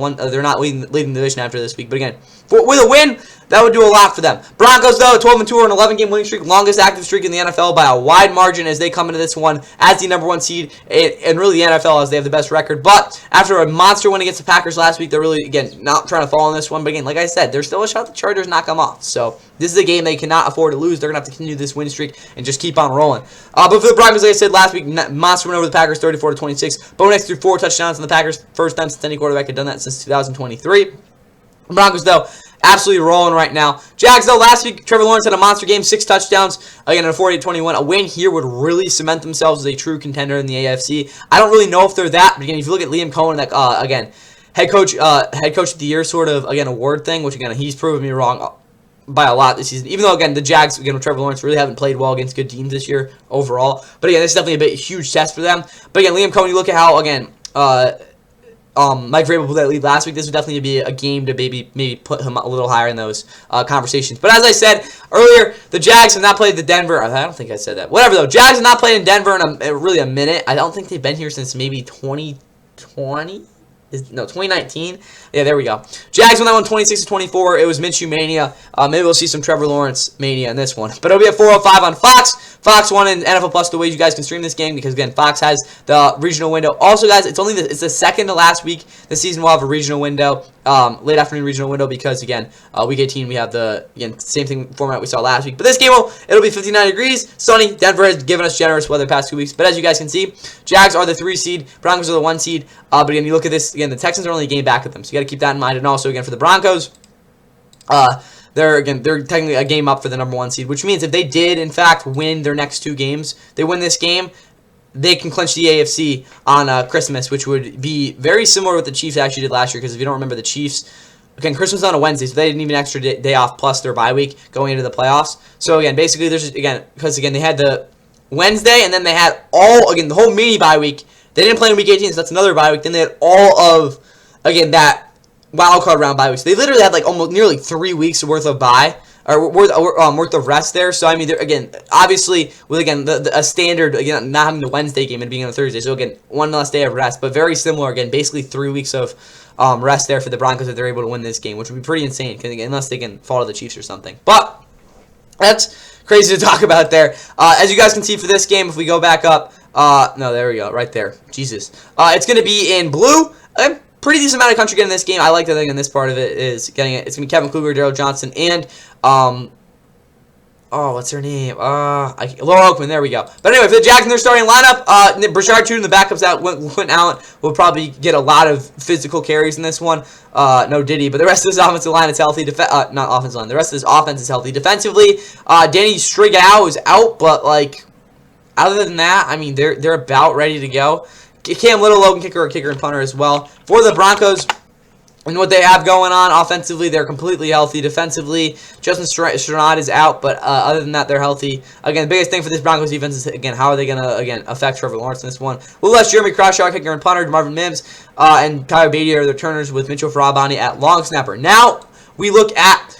leading the division after this week. But again, with a win, that would do a lot for them. Broncos, though, 12-2 or an 11-game winning streak, longest active streak in the NFL by a wide margin as they come into this one as the number 1 seed, and really the NFL as they have the best record. But after a monster win against the Packers last week, they're really, again, not trying to fall in this one. But again, like I said, there's still a shot the Chargers knock them off. So this is a game they cannot afford to lose. They're going to have to continue this win streak and just keep on rolling. But for the Broncos, like I said last week, monster win over the Packers, 34-26. Bo Nix threw 4 touchdowns on the Packers. First time since any quarterback had done that since 2023. Broncos, though, absolutely rolling right now. Jags, though, last week, Trevor Lawrence had a monster game, 6 touchdowns, again, in a 48-21. A win here would really cement themselves as a true contender in the AFC. I don't really know if they're that, but again, if you look at Liam Cohen, again, head coach of the year sort of, again, award thing, which, again, he's proven me wrong by a lot this season. Even though, again, the Jags, again, with Trevor Lawrence, really haven't played well against good teams this year overall. But, again, this is definitely a huge test for them. But, again, Liam Cohen, you look at how, again, Mike Vrabel blew that lead last week. This would definitely be a game to maybe put him a little higher in those conversations. But as I said earlier, the Jags have not played the Denver. I don't think I said that. Whatever, though. Jags have not played in Denver in really a minute. I don't think they've been here since maybe 2020. No, 2019. Yeah, there we go. Jags won that one 26-24. It was Minshew mania. Maybe we'll see some Trevor Lawrence mania in this one. But it'll be at 4:05 on Fox. Fox 1 and NFL Plus the ways you guys can stream this game because, again, Fox has the regional window. Also, guys, it's the second to last week this season we'll have a regional window, late afternoon regional window because, again, week 18 we have the same thing format we saw last week. But this game it'll be 59 degrees, sunny. Denver has given us generous weather the past 2 weeks. But as you guys can see, Jags are the 3 seed, Broncos are the 1 seed. But again, you look at this again, the Texans are only a game back at them, so you got to keep that in mind. And also, again, for the Broncos, they're technically a game up for the number 1 seed, which means if they did, in fact, win their next 2 games, they win this game, they can clinch the AFC on Christmas, which would be very similar to what the Chiefs actually did last year, because if you don't remember, the Chiefs, again, Christmas on a Wednesday, so they didn't even an extra day off plus their bye week going into the playoffs. So, again, basically, there's just, again, because, again, they had the Wednesday, and then they had the whole mini bye week. They didn't play in week 18, so that's another bye week. Then they had all of, again, that wild card round bye weeks. They literally had like almost nearly 3 weeks worth of bye or worth of rest there. So I mean, again, obviously with a standard again not having the Wednesday game and being on a Thursday. So again, 1 less day of rest, but very similar again. Basically 3 weeks of rest there for the Broncos if they're able to win this game, which would be pretty insane. Again, unless they can fall to the Chiefs or something. But that's crazy to talk about there. As you guys can see for this game, if we go back up, no, there we go, right there. Jesus, it's going to be in blue. Pretty decent amount of country getting this game. I like the thing in this part of it is getting it. It's going to be Kevin Kluger, Daryl Johnson, and, what's her name? Laura Oakman, there we go. But anyway, for the Jags in their starting lineup, Brashard Tune, the backups out, Quentin Allen will probably get a lot of physical carries in this one. No Diddy, but the rest of this offensive line is healthy. Not offensive line. The rest of this offense is healthy. Defensively, Danny Strigau is out, but, like, other than that, I mean, they're about ready to go. Cam Little, Logan kicker and punter as well. For the Broncos, and what they have going on offensively, they're completely healthy. Defensively, Justin Strnad is out, but other than that, they're healthy. Again, the biggest thing for this Broncos defense is, again, how are they going to, affect Trevor Lawrence in this one? We'll let Jeremy Crawshaw, kicker and punter, Marvin Mims, and Tyler Beatty are the returners with Mitchell Farabani at long snapper. Now, we look at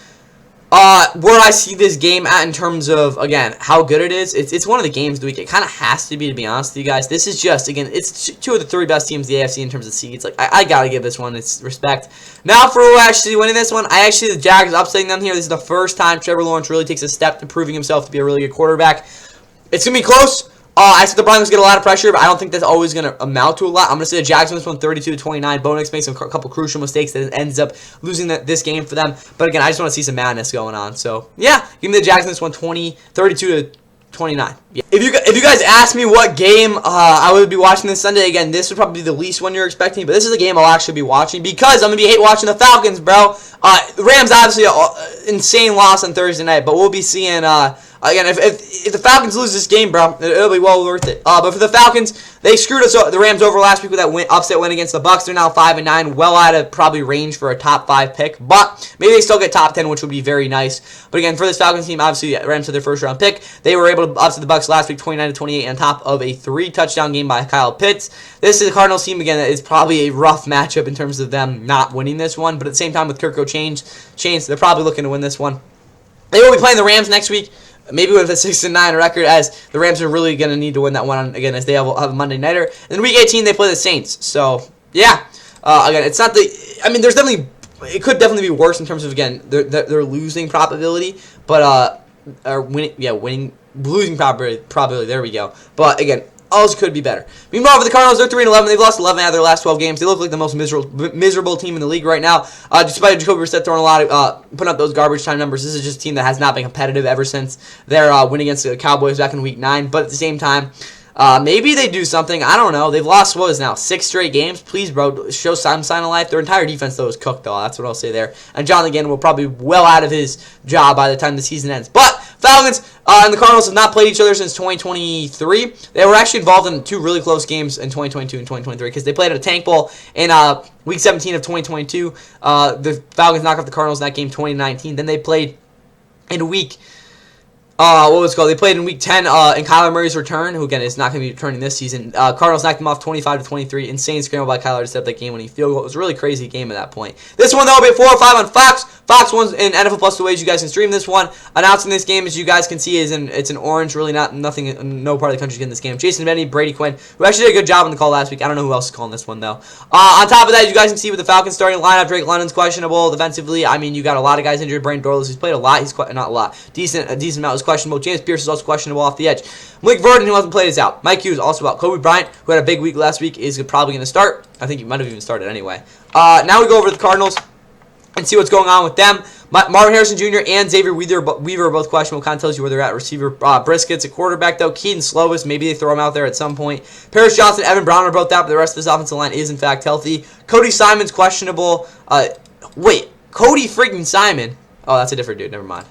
where I see this game at in terms of, again, how good it is. It's one of the games of the week. It kind of has to be honest with you guys. This is just, again, it's 2 of the 3 best teams in the AFC in terms of seeds. Like, I got to give this one its respect. Now, for who actually winning this one, the Jags upsetting them here. This is the first time Trevor Lawrence really takes a step to proving himself to be a really good quarterback. It's going to be close. I expect the Broncos get a lot of pressure, but I don't think that's always going to amount to a lot. I'm going to say the Jags win this one 32-29. Bo Nix makes a couple crucial mistakes that ends up losing this game for them. But again, I just want to see some madness going on. So, yeah, give me the Jags in this one 32-29. Yeah. If you guys ask me what game I would be watching this Sunday, again, this would probably be the least one you're expecting, but this is a game I'll actually be watching because I'm going to be watching the Falcons, bro. The Rams, obviously, insane loss on Thursday night, but we'll be seeing... Again, if the Falcons lose this game, bro, it'll be well worth it. But for the Falcons, they screwed the Rams over last week with that upset win against the Bucs. They're now 5-9, well out of probably range for a top 5 pick. But maybe they still get top 10, which would be very nice. But again, for this Falcons team, obviously Rams had their first round pick. They were able to upset the Bucs last week, 29-28, on top of a 3-touchdown game by Kyle Pitts. This is a Cardinals team again that is probably a rough matchup in terms of them not winning this one. But at the same time, with Kirko Chains, they're probably looking to win this one. They will be playing the Rams next week. Maybe with a 6-9 record, as the Rams are really going to need to win that one again, as they have a Monday nighter. And then week 18 they play the Saints. So yeah, again, it's not the. I mean, there's definitely it could definitely be worse in terms of again their losing probability, but losing probability. There we go. But again, always could be better. Meanwhile, for the Cardinals, they're 3-11. They've lost 11 out of their last 12 games. They look like the most miserable team in the league right now. Despite Jacoby Brissett throwing a lot of putting up those garbage time numbers, this is just a team that has not been competitive ever since their win against the Cowboys back in Week 9. But at the same time, maybe they do something. I don't know. They've lost, 6 straight games. Please, bro, show some sign of life. Their entire defense, though, is cooked, though. That's what I'll say there. And John, again, will probably be well out of his job by the time the season ends. But Falcons and the Cardinals have not played each other since 2023. They were actually involved in 2 really close games in 2022 and 2023 because they played at a Tank Bowl in Week 17 of 2022. The Falcons knocked off the Cardinals in that game 2019. Then they played in week what was it called? They played in week 10 in Kyler Murray's return, who again is not going to be returning this season. Cardinals knocked them off 25-23. Insane scramble by Kyler to set up that game-winning field goal. It was a really crazy game at that point. This one though will be at 4:05 on Fox. Fox 1's in NFL Plus the ways you guys can stream this one. Announcing this game, as you guys can see, it's in orange. Really nothing. No part of the country's getting this game. Jason Benny, Brady Quinn, who actually did a good job on the call last week. I don't know who else is calling this one though. On top of that, you guys can see with the Falcons starting lineup, Drake London's questionable defensively. I mean, you got a lot of guys injured. Brandon Dorlus, he's played a lot. He's not a lot. A decent amount was questionable. James Pierce is also questionable off the edge. Malik Verdon, who hasn't played, is out. Mike Hughes also out. Kobe Bryant, who had a big week last week, is probably going to start. I think he might have even started anyway. Now we go over to the Cardinals and see what's going on with them. Marvin Harrison Jr. and Xavier Weaver are both questionable. Kind of tells you where they're at. Receiver Brisket's a quarterback, though. Keaton Slovis, maybe they throw him out there at some point. Paris Johnson, Evan Brown are both out, but the rest of this offensive line is, in fact, healthy. Cody Simon's questionable. Wait, Cody freaking Simon. Oh, that's a different dude. Never mind.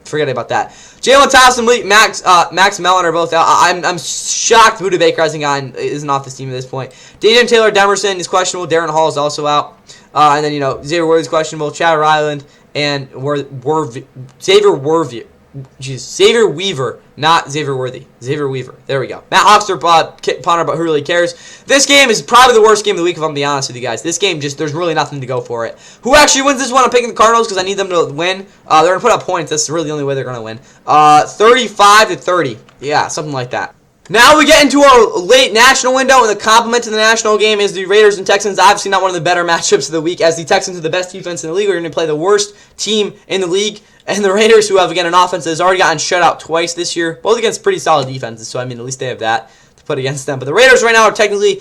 Forget about that. Jalen Thompson, Max Mellon are both out. I'm shocked Buda Baker isn't off this team at this point. Dayton Taylor Demerson is questionable. Darren Hall is also out. And then, Xavier Worthy's questionable. Chad Ryland and Xavier Weaver, not Xavier Worthy. Xavier Weaver. There we go. Matt Hofstra, punter, but who really cares? This game is probably the worst game of the week, if I'm being honest with you guys. This game, there's really nothing to go for it. Who actually wins this one? I'm picking the Cardinals because I need them to win. They're going to put up points. That's really the only way they're going to win. 35-30. Yeah, something like that. Now we get into our late national window, and the complement to the national game is the Raiders and Texans. Obviously not one of the better matchups of the week, as the Texans are the best defense in the league. We're going to play the worst team in the league, and the Raiders, who have, again, an offense that has already gotten shut out twice this year, both against pretty solid defenses, so, I mean, at least they have that to put against them. But the Raiders right now are technically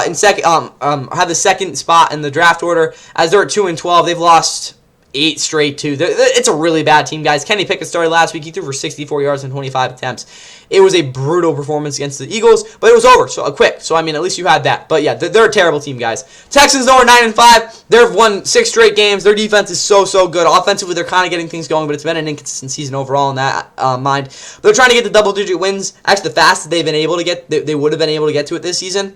in second, have the second spot in the draft order, as they're at 2-12. They've lost 8 straight, too. It's a really bad team, guys. Kenny Pickett started last week. He threw for 64 yards in 25 attempts. It was a brutal performance against the Eagles, but it was over so quick. So, I mean, at least you had that. But, yeah, they're a terrible team, guys. Texans, though, are 9-5. They've won 6 straight games. Their defense is so good. Offensively, they're kind of getting things going, but it's been an inconsistent season overall in that mind. They're trying to get the double-digit wins. Actually, the fastest they've been able to get, they would have been able to get to it this season.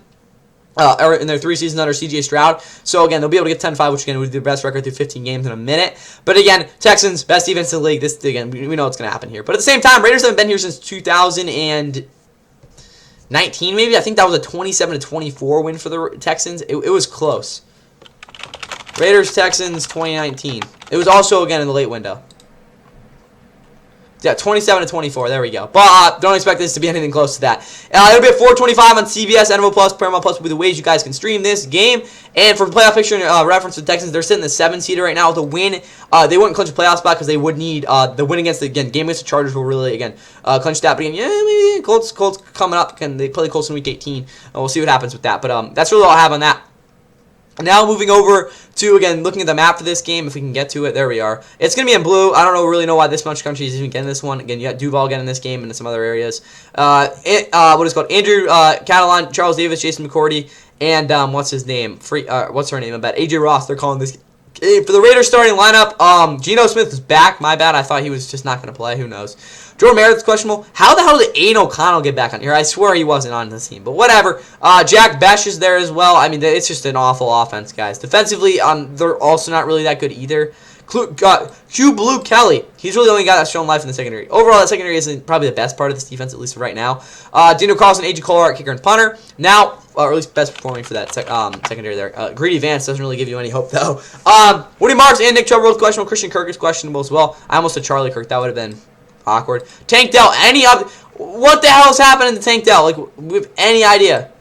In their 3 seasons under C.J. Stroud. So, again, they'll be able to get 10-5, which, again, would be their best record through 15 games in a minute. But, again, Texans, best defense in the league. This, again, we know what's going to happen here. But at the same time, Raiders haven't been here since 2019, maybe. I think that was a 27-24 win for the Texans. It was close. Raiders-Texans 2019. It was also, again, in the late window. Yeah, 27-24. There we go. But don't expect this to be anything close to that. It'll be at 4:25 on CBS, NFL Plus, Paramount Plus will be the ways you guys can stream this game. And for playoff picture reference to the Texans, they're sitting the 7-seeder right now with a win. They wouldn't clinch a playoff spot because they would need the win against game against the Chargers will really clinch that. But again, maybe Colts coming up. Can they play the Colts in Week 18? We'll see what happens with that. But that's really all I have on that. Now moving over to, again, looking at the map for this game, if we can get to it. There we are. It's going to be in blue. I don't really know why this much country is even getting this one. Again, you got Duval getting this game and some other areas. What is it called? Andrew Catalan, Charles Davis, Jason McCourty, and what's his name? What's her name? I bet AJ Ross. They're calling this game. For the Raiders starting lineup, Geno Smith is back. My bad. I thought he was just not going to play. Who knows? Jordan Meredith's questionable. How the hell did Aiden O'Connell get back on here? I swear he wasn't on this team, but whatever. Jack Besh is there as well. I mean, it's just an awful offense, guys. Defensively, they're also not really that good either. Q Blue Kelly. He's really the only guy that's shown life in the secondary. Overall, that secondary isn't probably the best part of this defense, at least right now. Dino Carlson, A.J. Colart, kicker and punter. Now, or at least best performing for that secondary there. Greedy Vance doesn't really give you any hope, though. Woody Marks and Nick Chubb both questionable. Christian Kirk is questionable as well. I almost said Charlie Kirk. That would have been awkward. Tank Dell, what the hell is happening to Tank Dell? Like, we have any idea?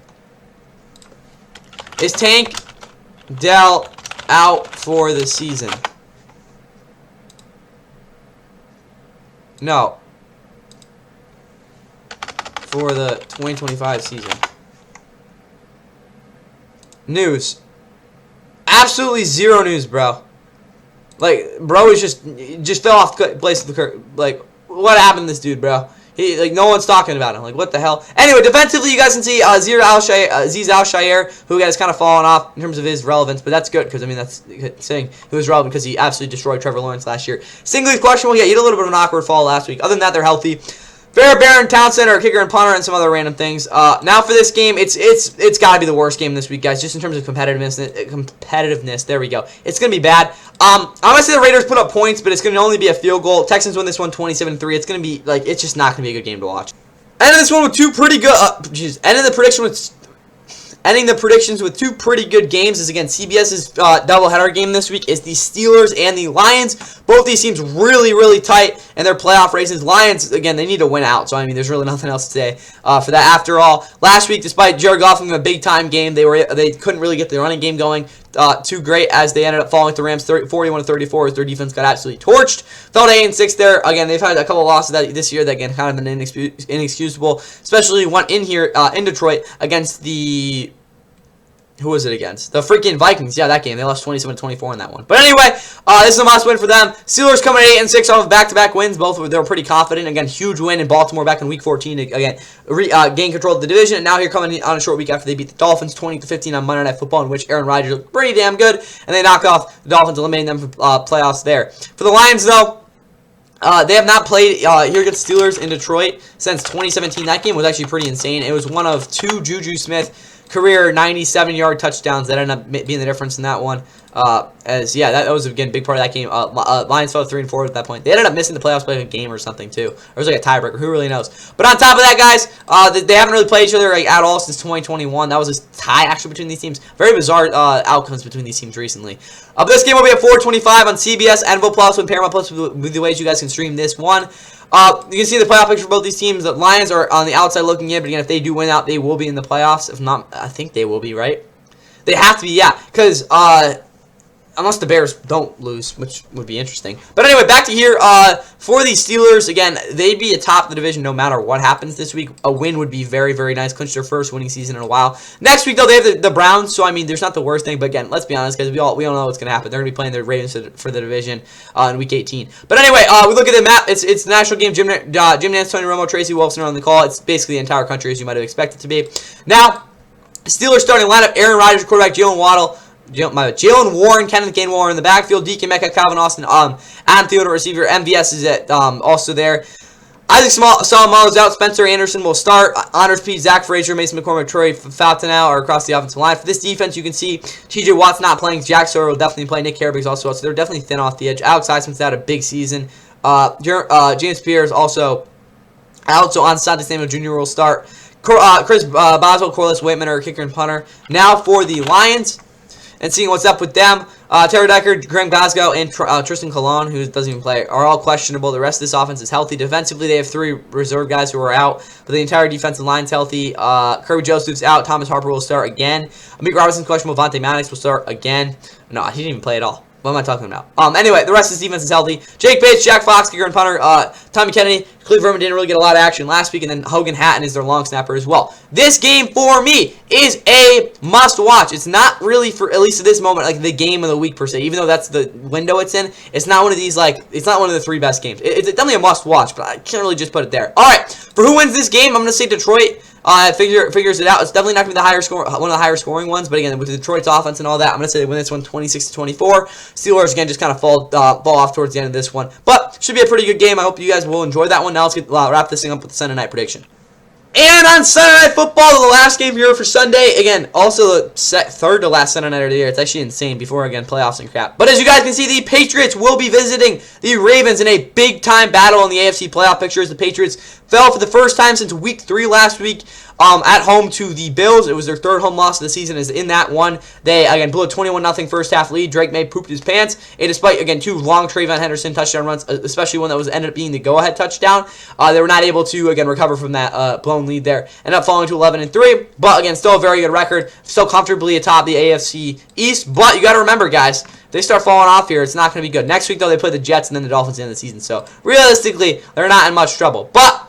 Is Tank Dell out for the season? No. For the 2025 season. News. Absolutely zero news, bro. Like, bro is just fell off the place of the curve. Like, what happened to this dude, bro? No one's talking about him. Like, what the hell? Anyway, defensively, you guys can see Aziz Al-Shaair, who has kind of fallen off in terms of his relevance, but that's good because, I mean, that's saying he was relevant because he absolutely destroyed Trevor Lawrence last year. Stingley's questionable. Yeah, he had a little bit of an awkward fall last week. Other than that, they're healthy. Baron Townsend, or kicker and punter, and some other random things. Now for this game, it's got to be the worst game this week, guys, just in terms of competitiveness. There we go. It's going to be bad. I'm going to say the Raiders put up points, but it's going to only be a field goal. Texans win this one 27-3. It's going to be, like, it's just not going to be a good game to watch. Ending this one with two pretty good, ending the predictions with two pretty good games is, again, CBS's doubleheader game this week is the Steelers and the Lions. Both these teams really, really tight in their playoff races. Lions, again, they need to win out. So, I mean, there's really nothing else to say for that. After all, last week, despite Jared Goff having a big-time game, they couldn't really get the running game going too great, as they ended up falling to the Rams 41-34 as their defense got absolutely torched. Fell to 8-6 there. Again, they've had a couple of losses this year that, again, kind of been inexcusable, especially one in here in Detroit against the... Who was it against? The freaking Vikings. Yeah, that game. They lost 27-24 in that one. But anyway, this is a must win for them. Steelers coming at 8-6 off of back-to-back wins. Both they were pretty confident. Again, huge win in Baltimore back in Week 14. Again, gain control of the division. And now here coming on a short week after they beat the Dolphins 20-15 on Monday Night Football, in which Aaron Rodgers looked pretty damn good. And they knock off the Dolphins, eliminating them from playoffs there. For the Lions, though, they have not played here against Steelers in Detroit since 2017. That game was actually pretty insane. It was one of two Juju Smith career 97-yard touchdowns that ended up being the difference in that one. That was, again, a big part of that game. Lions fell 3-4 at that point. They ended up missing the playoffs by a game or something, too. It was like a tiebreaker. Who really knows? But on top of that, guys, they haven't really played each other at all since 2021. That was a tie, actually, between these teams. Very bizarre outcomes between these teams recently. This game will be at 4:25 on CBS and Plus and Paramount Plus with the ways you guys can stream this one. You can see the playoff picture for both these teams. The Lions are on the outside looking in, but again, if they do win out, they will be in the playoffs. If not, I think they will be, right? They have to be, yeah, because unless the Bears don't lose, which would be interesting. But anyway, back to here. For the Steelers, again, they'd be atop the division no matter what happens this week. A win would be very, very nice. Clinch their first winning season in a while. Next week, though, they have the Browns. So, I mean, there's not the worst thing. But again, let's be honest, guys. We all know what's going to happen. They're going to be playing the Ravens for the division in Week 18. But anyway, we look at the map. It's the national game. Jim Nantz, Tony Romo, Tracy Wolfson are on the call. It's basically the entire country, as you might have expected to be. Now, Steelers starting lineup. Aaron Rodgers, quarterback. Jalen Warren, Kenneth Gainwell in the backfield, Deacon Metcalf, Calvin Austin, Adam Theodore receiver, MVS is also there. Isaac Salomono's out, Spencer Anderson will start, Honors Pete, Zach Frazier, Mason McCormick, Troy Falconeau are across the offensive line. For this defense, you can see TJ Watt's not playing, Jack Sawyer will definitely play, Nick Carrick's also out, so they're definitely thin off the edge. Alex Highsmith's had a big season. James Pierre also out, so on Sunday, Samuel Jr. will start. Chris Boswell, Corliss Waitman are kicker and punter. Now for the Lions, and seeing what's up with them, Terry Decker, Graham Glasgow, and Tristan Colon, who doesn't even play, are all questionable. The rest of this offense is healthy. Defensively, they have three reserve guys who are out, but the entire defensive line's healthy. Kirby Joseph's out. Thomas Harper will start again. Amik Robinson's questionable. Vontae Maddox will start again. No, he didn't even play at all. What am I talking about? Anyway, the rest of this defense is healthy. Jake Bates, Jack Fox, kicker and punter. Tommy Kennedy, Cleve Verman didn't really get a lot of action last week, and then Hogan Hatton is their long snapper as well. This game for me is a must-watch. It's not really, for at least at this moment, like the game of the week per se. Even though that's the window it's in, it's not one of these, like, it's not one of the three best games. It's definitely a must-watch, but I can't really just put it there. All right, for who wins this game, I'm going to say Detroit. Figures it out. It's definitely not going to be one of the higher scoring ones, but again, with Detroit's offense and all that, I'm going to say they win this one 26-24. Steelers, again, just kind of fall off towards the end of this one, but should be a pretty good game. I hope you guys will enjoy that one. Now let's wrap this thing up with the Sunday night prediction. And on Sunday Night Football, the last game here for Sunday, again, also the third to last Sunday night of the year. It's actually insane before, again, playoffs and crap. But as you guys can see, the Patriots will be visiting the Ravens in a big-time battle in the AFC playoff pictures. The Patriots fell for the first time since Week 3 last week at home to the Bills. It was their third home loss of the season. Is in that one. They, again, blew a 21-0 first-half lead. Drake May pooped his pants. And despite, again, two long Trayvon Henderson touchdown runs, especially one that ended up being the go-ahead touchdown, they were not able to, again, recover from that blown lead there. Ended up falling to 11-3. But, again, still a very good record. Still comfortably atop the AFC East. But you got to remember, guys, if they start falling off here, it's not going to be good. Next week, though, they play the Jets and then the Dolphins at the end of the season. So, realistically, they're not in much trouble. But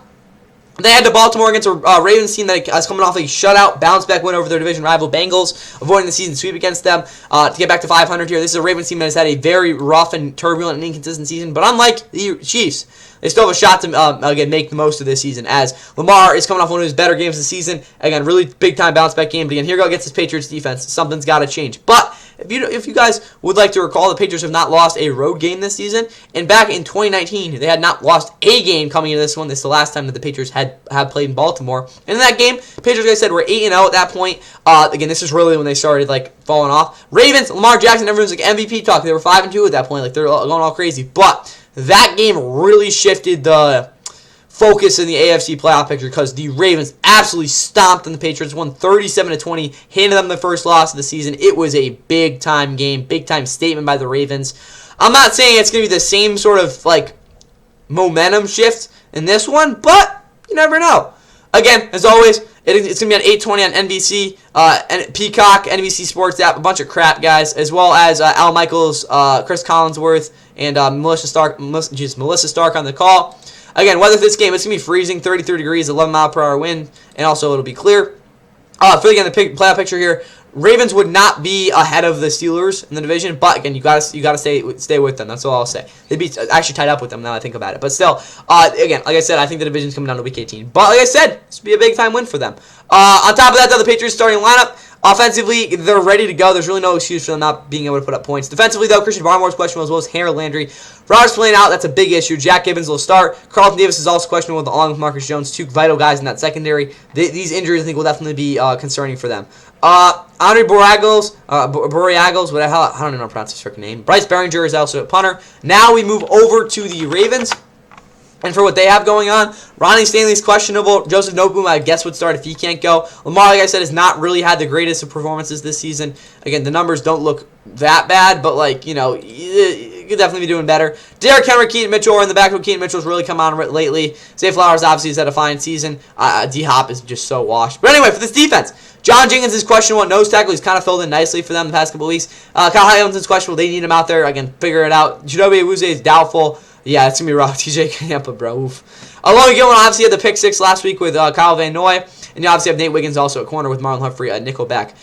they head to Baltimore against a Ravens team that is coming off a shutout, bounce-back win over their division rival Bengals, avoiding the season sweep against them to get back to 500 here. This is a Ravens team that has had a very rough and turbulent and inconsistent season, but unlike the Chiefs, they still have a shot to, again, make the most of this season, as Lamar is coming off one of his better games of the season. Again, really big-time bounce-back game, but again, here against this Patriots defense. Something's got to change. But if you guys would like to recall, the Patriots have not lost a road game this season, and back in 2019, they had not lost a game coming into this one. This is the last time that the Patriots had played in Baltimore. And in that game, Patriots, like I said, were 8-0 at that point. Again, this is really when they started like falling off. Ravens, Lamar Jackson, everyone's like MVP talk. They were 5-2 at that point, like they're going all crazy. But that game really shifted the focus in the AFC playoff picture because the Ravens absolutely stomped on the Patriots, won 37-20, handed them the first loss of the season. It was a big-time game, big-time statement by the Ravens. I'm not saying it's going to be the same sort of, like, momentum shift in this one, but you never know. Again, as always, it's going to be on 8:20 on NBC, and Peacock, NBC Sports app, a bunch of crap, guys, as well as Al Michaels, Chris Collinsworth, and Melissa Stark on the call. Again, weather for this game, it's going to be freezing, 33 degrees, 11-mile-per-hour wind, and also it'll be clear. For again, the playoff picture here, Ravens would not be ahead of the Steelers in the division, but again, you gotta stay with them. That's all I'll say. They'd be actually tied up with them now that I think about it. But still, again, like I said, I think the division's coming down to Week 18. But like I said, this would be a big time win for them. On top of that, though, the Patriots starting lineup. Offensively, they're ready to go. There's really no excuse for them not being able to put up points. Defensively, though, Christian Barmore's questionable as well as Harold Landry. Rodgers playing out, that's a big issue. Jack Gibbons will start. Carlton Davis is also questionable along with Marcus Jones, two vital guys in that secondary. These injuries, I think, will definitely be concerning for them. Andre Borregals, what the hell, I don't even know how to pronounce his freaking name. Bryce Behringer is also a punter. Now we move over to the Ravens. And for what they have going on, Ronnie Stanley's questionable. Joseph Noteboom, I guess, would start if he can't go. Lamar, like I said, has not really had the greatest of performances this season. Again, the numbers don't look that bad, but, like, you know, you could definitely be doing better. Derrick Henry, Keaton Mitchell are in the backfield. Keaton Mitchell's really come on lately. Zay Flowers obviously has had a fine season. D-Hop is just so washed. But anyway, for this defense, John Jenkins is questionable at nose tackle. He's kind of filled in nicely for them the past couple of weeks. Kyle Hamilton's questionable. They need him out there. Again, figure it out. Chidobe Awuzie is doubtful. Yeah, it's going to be rough. TJ Campa, bro. Oof. Along Gilman obviously had the pick six last week with Kyle Van Noy. And you obviously have Nate Wiggins also at corner with Marlon Humphrey at nickelback.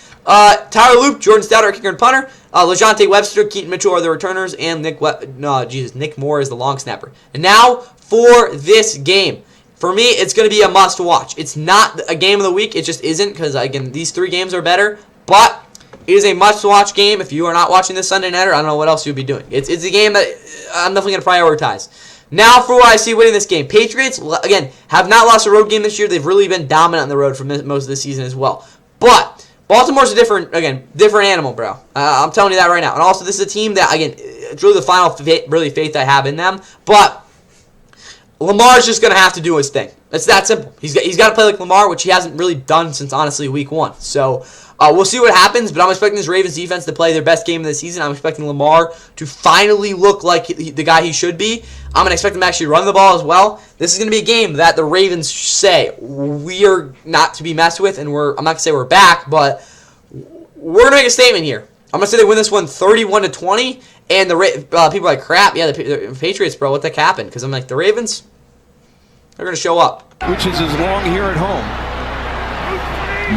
Tyler Loop, Jordan Stouter, kicker and punter. LeJonte Webster, Keaton Mitchell are the returners. And Nick Moore is the long snapper. And now for this game. For me, it's going to be a must watch. It's not a game of the week. It just isn't because, again, these three games are better. But it is a must-watch game. If you are not watching this Sunday nighter, I don't know what else you'll be doing. It's a game that I'm definitely going to prioritize. Now for what I see winning this game. Patriots, again, have not lost a road game this year. They've really been dominant on the road for most of the season as well. But Baltimore's a different animal, bro. I'm telling you that right now. And also, this is a team that, again, it's really the final faith I have in them. But Lamar's just going to have to do his thing. It's that simple. He's got to play like Lamar, which he hasn't really done since, honestly, week one. So we'll see what happens, but I'm expecting this Ravens defense to play their best game of the season. I'm expecting Lamar to finally look like the guy he should be. I'm going to expect him to actually run the ball as well. This is going to be a game that the Ravens say we are not to be messed with, and I'm not going to say we're back, but we're going to make a statement here. I'm going to say they win this one 31-20, and the people are like, crap, yeah, the Patriots, bro, what the heck happened? Because I'm like, the Ravens, they're going to show up. Which is as long here at home.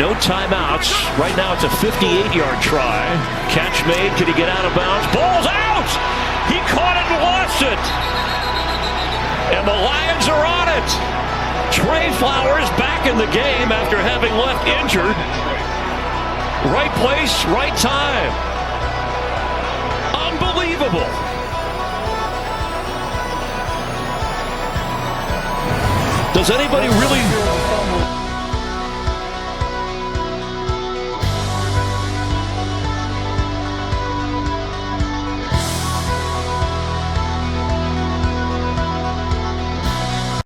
No timeouts. Right now it's a 58-yard try. Catch made. Can he get out of bounds? Ball's out! He caught it and lost it. And the Lions are on it. Trey Flowers back in the game after having left injured. Right place, right time. Unbelievable. Does anybody really